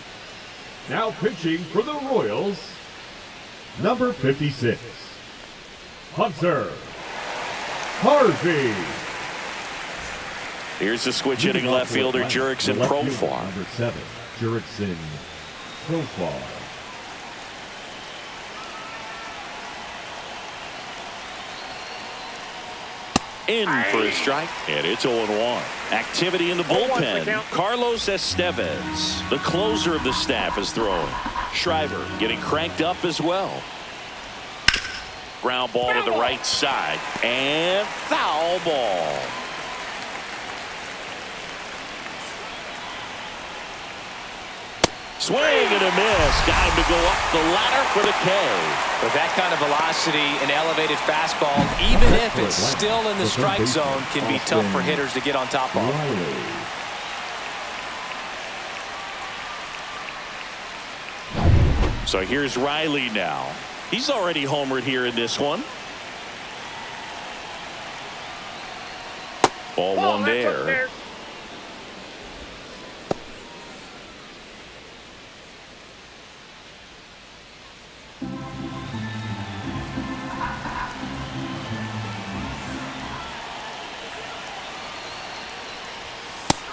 Now pitching for the Royals, number 56, Hunter Harvey. Here's the switch hitting left fielder Jurickson Profar. Number 7, Jurickson Profar. In for a strike, and it's 0-1. Activity in the bullpen. Carlos Estevez, the closer of the staff, is throwing. Shriver getting cranked up as well. Ground ball to the right side, and foul ball. Swing and a miss. Got him to go up the ladder for the K. With that kind of velocity and elevated fastball, even if it's still in the strike zone, can be tough for hitters to get on top of. So here's Riley now. He's already homered here in this one. Ball one there.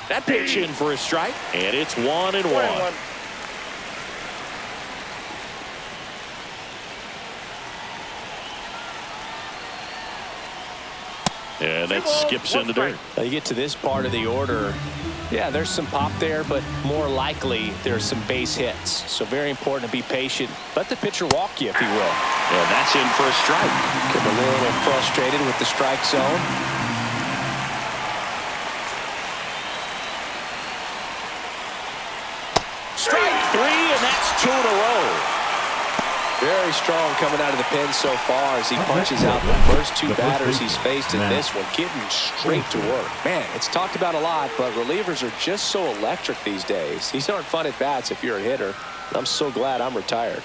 That pitch in for a strike, and it's 1-1. And that skips in the dirt. Now you get to this part of the order. Yeah, there's some pop there, but more likely there's some base hits. So very important to be patient. Let the pitcher walk you, if he will. And that's in for a strike. Get a little frustrated with the strike zone. Strike three, and that's 2 in a row. Very strong coming out of the pen so far as he punches out the first two batters he's faced in this one, getting straight to work. Man, it's talked about a lot, but relievers are just so electric these days. These aren't fun at bats if you're a hitter. I'm so glad I'm retired.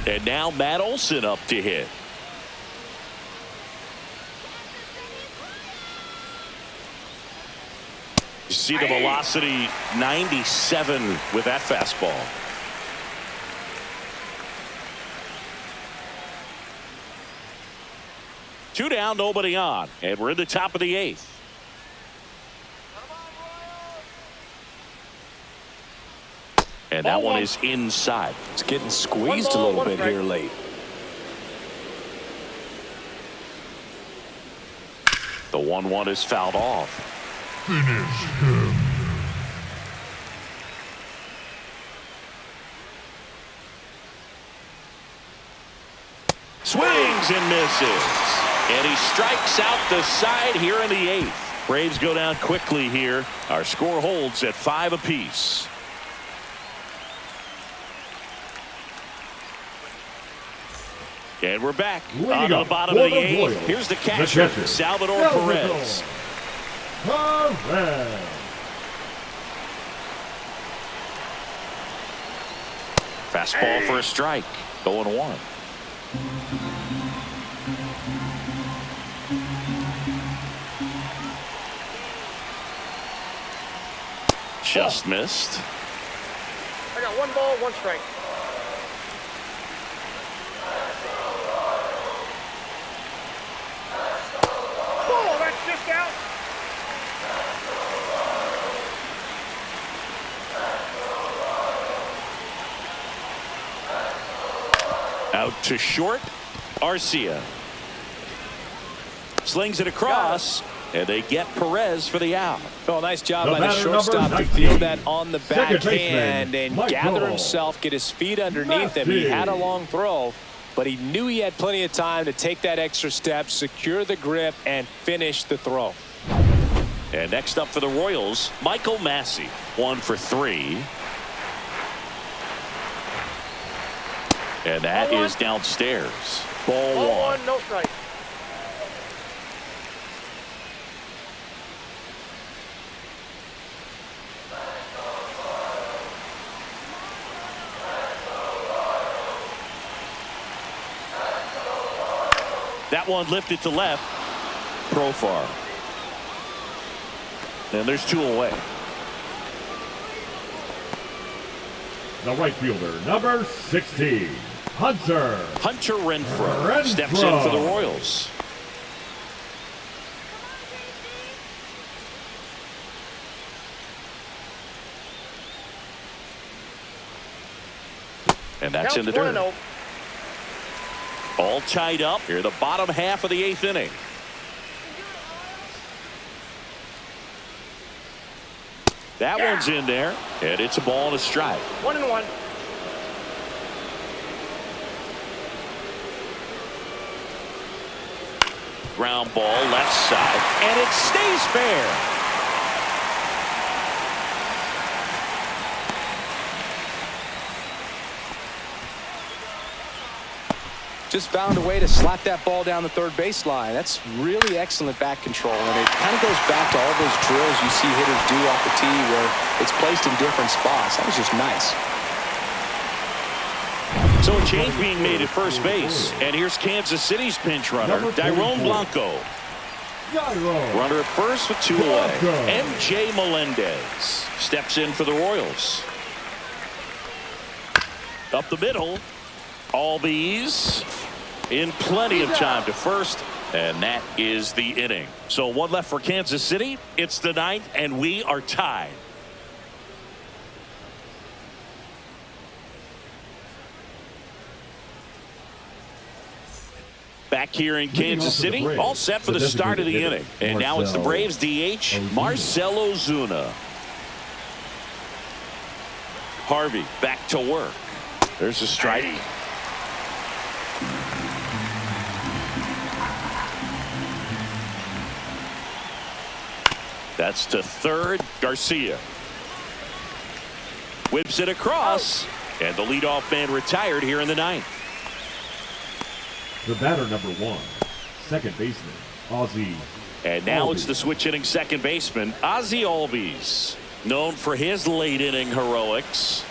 And now Matt Olson up to hit. You see the velocity 97 with that fastball. Two down, nobody on, and we're in the top of the eighth. And that one is inside. It's getting squeezed a little bit here late. The 1-1 is fouled off. Finish him. Swings and misses. And he strikes out the side here in the eighth. Braves go down quickly here. Our score holds at 5 apiece. And we're back on the bottom of the eighth. Here's the catcher, Salvador Perez. Fastball for a strike. 0-1. Just missed. I got 1 ball, 1 strike. Oh, that's just out. Out to short. Arcia slings it across, and they get Perez for the out. Oh, nice job The by the batter, shortstop number to field 19, that on the second backhand baseman, and Michael gather himself, get his feet underneath him. He had a long throw, but he knew he had plenty of time to take that extra step, secure the grip, and finish the throw. And next up for the Royals, Michael Massey. 1 for 3. And that Ball is one. downstairs. Ball Ball 1. one, no strike. That one lifted to left. Profar. And there's 2 away. The right fielder, number 16, Hunter Renfroe steps in for the Royals. And that's in the dirt. 1-0. All tied up here, the bottom half of the 8th inning. That one's in there, and it's a ball and a strike. 1-1. Ground ball left side, and it stays fair. Just found a way to slap that ball down the third baseline. That's really excellent back control, and it kind of goes back to all those drills you see hitters do off the tee where it's placed in different spots. That was just nice. So a change being made at first base, and here's Kansas City's pinch runner, Dairon Blanco. Runner at first with 2 away. MJ Melendez steps in for the Royals. Up the middle. Albies in plenty of time to first, and that is the inning. So 1 left for Kansas City. It's the 9th, and we are tied. Back here in Kansas City, all set for the start of the inning. And now it's the Braves DH, Marcell Ozuna. Harvey back to work. There's a strike. That's to third. Garcia whips it across, and the leadoff man retired here in the 9th. The batter, number 1, second baseman, Ozzy. And now Albies. it's the switch hitting second baseman, Ozzy Albies, known for his late inning heroics.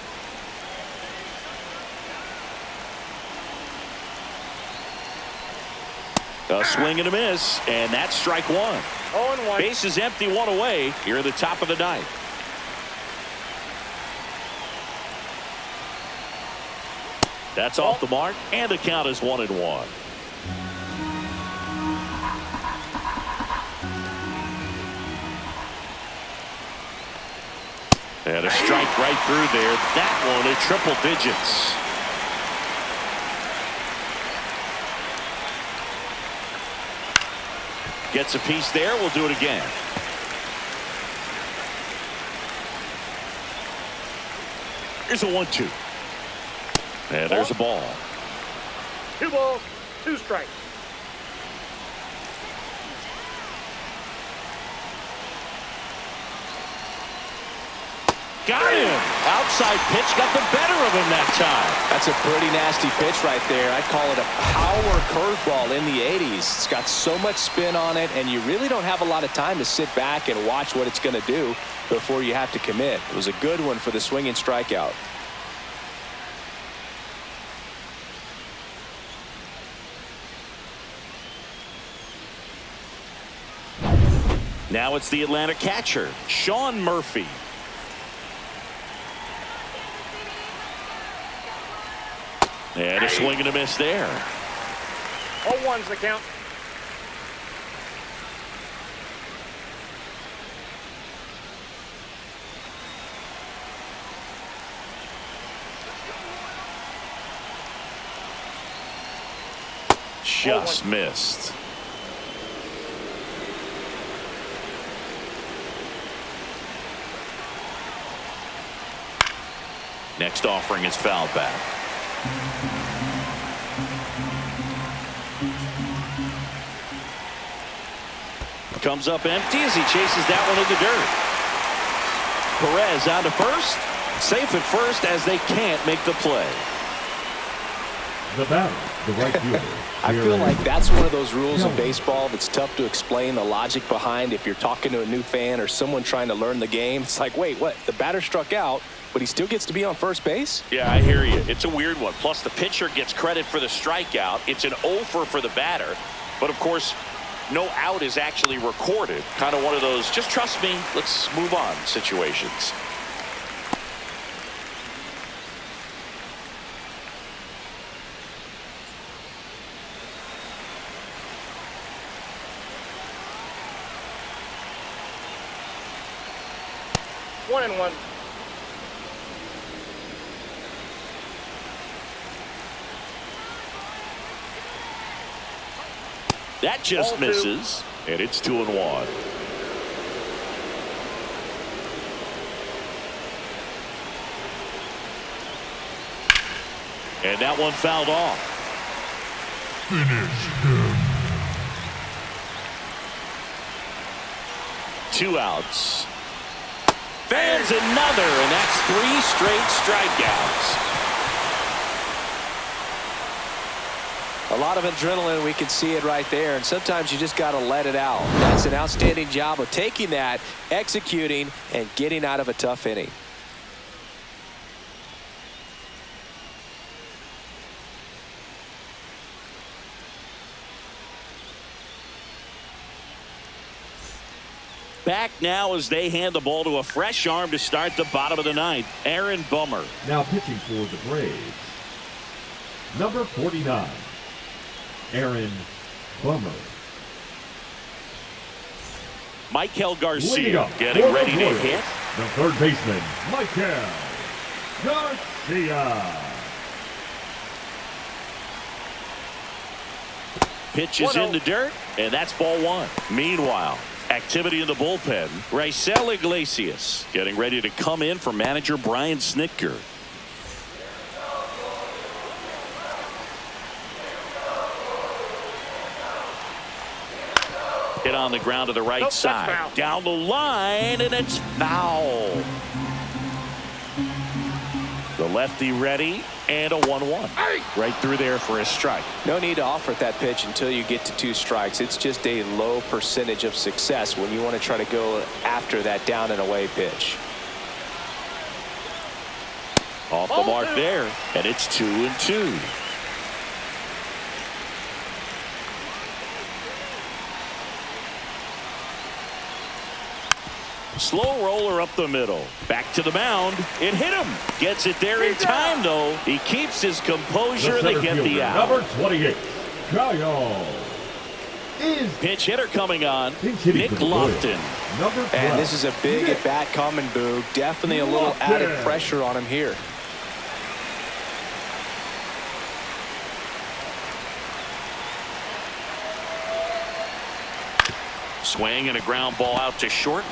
A swing and a miss, and that's strike 1. 0-1. Base is empty, 1 away here at the top of the 9th. That's off the mark, and the count is 1-1. And a strike right through there. That one at triple digits. Gets a piece there. We'll do it again. Here's a 1-2. And there's a ball. 2 balls, 2 strikes. Got him. Outside pitch got the better of him that time. That's a pretty nasty pitch right there. I'd call it a power curveball in the 80s. It's got so much spin on it, and you really don't have a lot of time to sit back and watch what it's going to do before you have to commit. It was a good one for the swinging strikeout. Now it's the Atlanta catcher, Sean Murphy. And a swing and a miss there. 0-1's the count. just missed. Next offering is fouled back. Comes up empty as he chases that one in the dirt. Perez on to first. Safe at first as they can't make the play. The batter, the right fielder. I feel like that's one of those rules in baseball that's tough to explain the logic behind. If you're talking to a new fan or someone trying to learn the game, it's like, wait, what? The batter struck out, but he still gets to be on first base? Yeah, I hear you. It's a weird one. Plus, the pitcher gets credit for the strikeout. It's an offer for the batter. But, of course, no out is actually recorded. Kind of one of those, just trust me, let's move on situations. One and one. That just Ball two. misses, and it's 2-1. And that one fouled off. Finish him. 2 outs. Fans another, and that's 3 straight strikeouts. A lot of adrenaline, we can see it right there, and sometimes you just got to let it out. That's an outstanding job of taking that, executing, and getting out of a tough inning. Back now as they hand the ball to a fresh arm to start the bottom of the 9th. Aaron Bummer. Now pitching for the Braves. Number 49. Aaron Bummer. Michael Leading Garcia up getting for the ready to Royals, hit. the third baseman, Michael Garcia. Pitch is in the dirt, and that's ball 1. Meanwhile, activity in the bullpen. Raisel Iglesias getting ready to come in for manager Brian Snitker. Hit on the ground to the right Nope, side. that's foul. Down the line, and it's foul. The lefty ready, and a 1-1. Right through there for a strike. No need to offer that pitch until you get to 2 strikes. It's just a low percentage of success when you want to try to go after that down and away pitch. Off the mark there, and it's 2-2. Slow roller up the middle. Back to the mound. It hit him. Gets it there in time, though. He keeps his composure. They get the out. Number 28, Kyle. Pinch hitter coming on. Hitting Nick for the Royals. Lofton. Number 12. And this is a big at-bat coming, Boog. Definitely a little added pressure on him here. Swing and a ground ball out to short.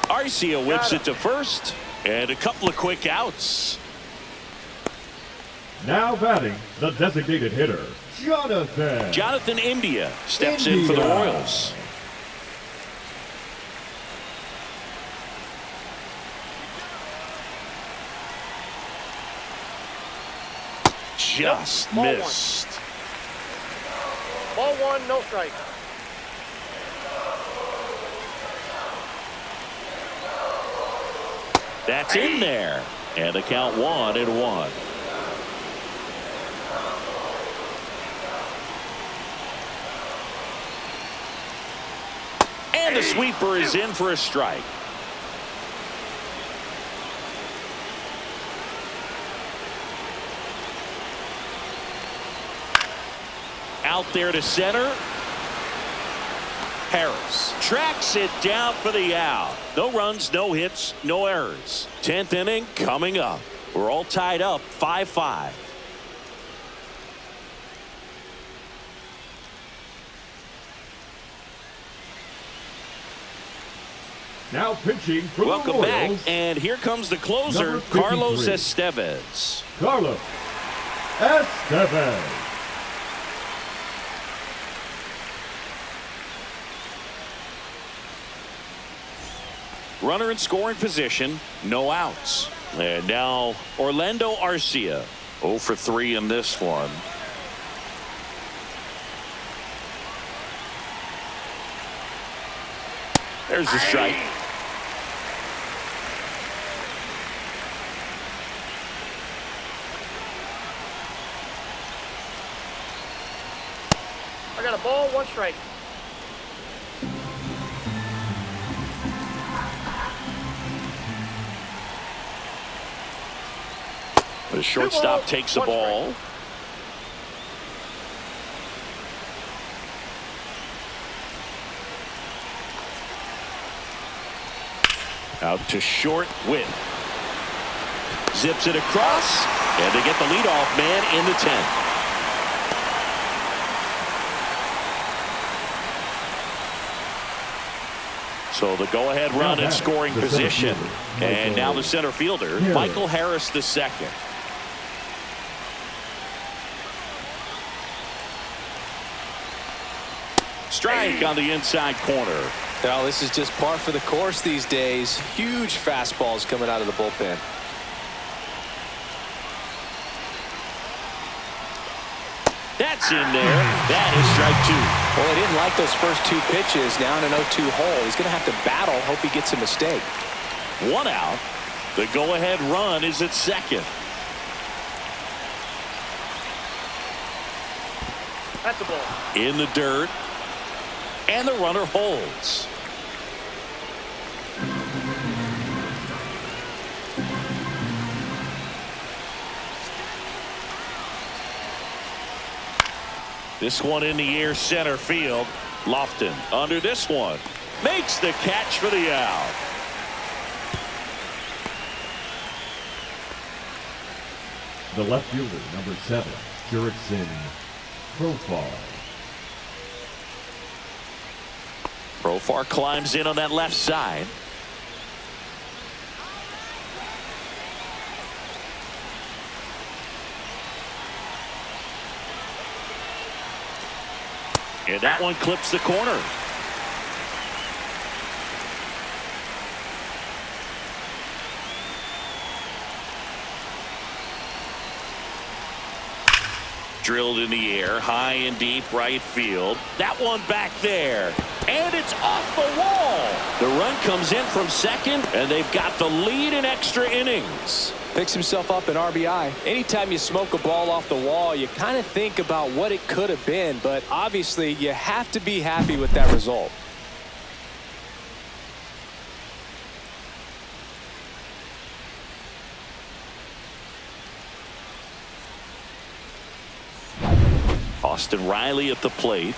Arcia whips it to first. And a couple of quick outs. Now batting, the designated hitter, Jonathan India steps in for the Royals. Just Ball missed. Ball 1, no strike. That's in there. And the count 1-1. And the sweeper is in for a strike. Out there to center. Harris tracks it down for the out. No runs, no hits, no errors. 10th inning coming up. We're all tied up 5-5. Now pitching for Welcome the back, Royals, and here comes the closer, Number 53. Carlos Estevez. Carlos Estevez. Runner in scoring position, no outs. And now Orlando Arcia, 0 for 3 in this one. There's the strike. I got a ball, 1 strike. The shortstop takes the 1 strike. ball. Out to short, Win. Zips it across, and they get the leadoff man in the 10th. So the go-ahead run in scoring position. And now the center fielder, Michael Harris II. Strike on the inside corner. Now this is just par for the course these days. Huge fastballs coming out of the bullpen. That's in there. That is strike 2. Well, he didn't like those first 2 pitches. Now in an 0-2 hole. He's going to have to battle. Hope he gets a mistake. 1 out. The go-ahead run is at second. That's a ball. In the dirt. And the runner holds. This one in the air, center field. Lofton under this one. Makes the catch for the out. The left fielder, number 7, Jurickson Profar. Profar climbs in on that left side. And that one clips the corner. Drilled in the air, high and deep right field. That one back there. And it's off the wall. The run comes in from second, and they've got the lead in extra innings. Picks himself up an RBI. Anytime you smoke a ball off the wall, you kind of think about what it could have been, but obviously you have to be happy with that result. Austin Riley at the plate.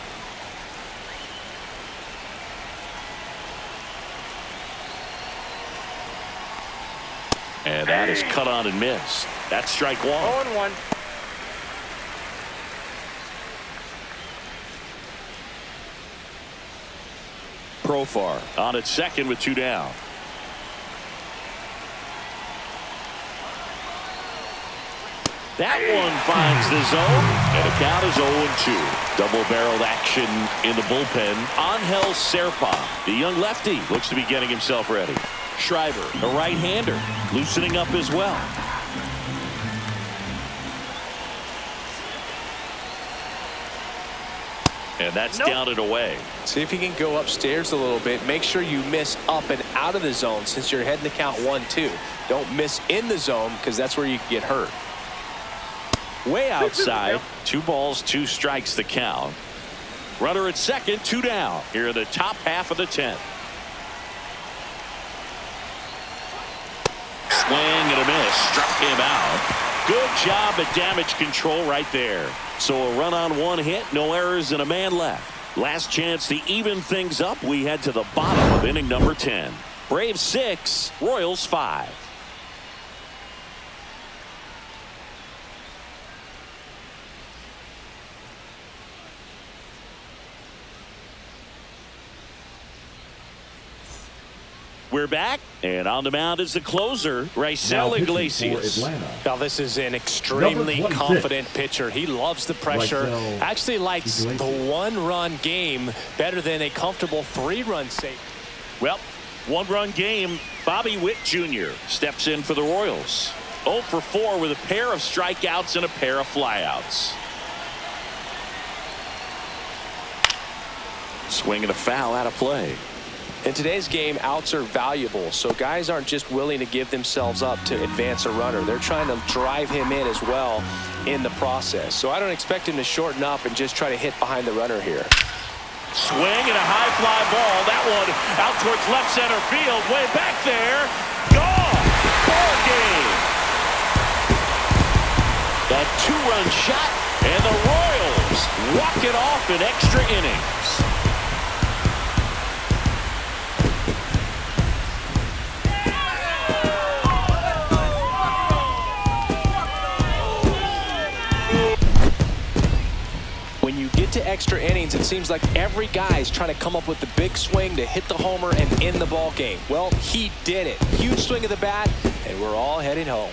And that is cut on and missed. That's strike 1. 0-1. Profar on at second with 2 down. That one finds the zone, and the count is 0-2. Double-barreled action in the bullpen. Angel Serpa, the young lefty, looks to be getting himself ready. Schreiber, a right-hander, loosening up as well. And that's down and away. See if you can go upstairs a little bit. Make sure you miss up and out of the zone since you're heading to count 1-2. Don't miss in the zone because that's where you can get hurt. Way outside. 2 balls, 2 strikes the count. Runner at second, 2 down. Here in the top half of the 10th. Swing and a miss. Struck him out. Good job at damage control right there. So a run on 1 hit, no errors, and a man left. Last chance to even things up. We head to the bottom of inning number 10. Braves 6, Royals 5. We're back, and on the mound is the closer, Raisel Iglesias. Now, this is an extremely confident pitcher. He loves the pressure. Actually likes the one-run game better than a comfortable three-run save. Well, one-run game. Bobby Witt Jr. steps in for the Royals. 0 for 4 with a pair of strikeouts and a pair of flyouts. Swing and a foul out of play. In today's game, outs are valuable, so guys aren't just willing to give themselves up to advance a runner. They're trying to drive him in as well in the process. So I don't expect him to shorten up and just try to hit behind the runner here. Swing and a high fly ball. That one out towards left center field. Way back there. Gone. Ball game. A two-run shot, and the Royals walk it off in extra innings. When you get to extra innings, it seems like every guy's trying to come up with the big swing to hit the homer and end the ball game. Well, he did it. Huge swing of the bat, and we're all heading home.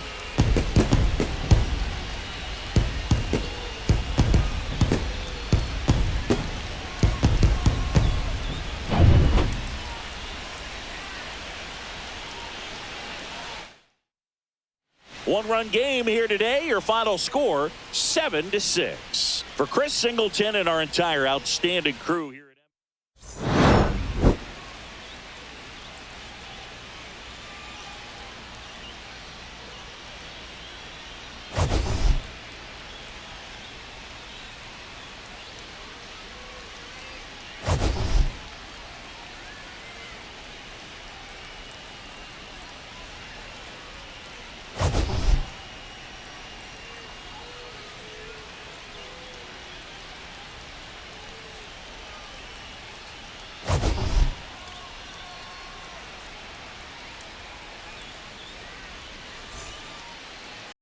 One-run game here today. Your final score, 7-6. For Chris Singleton and our entire outstanding crew here.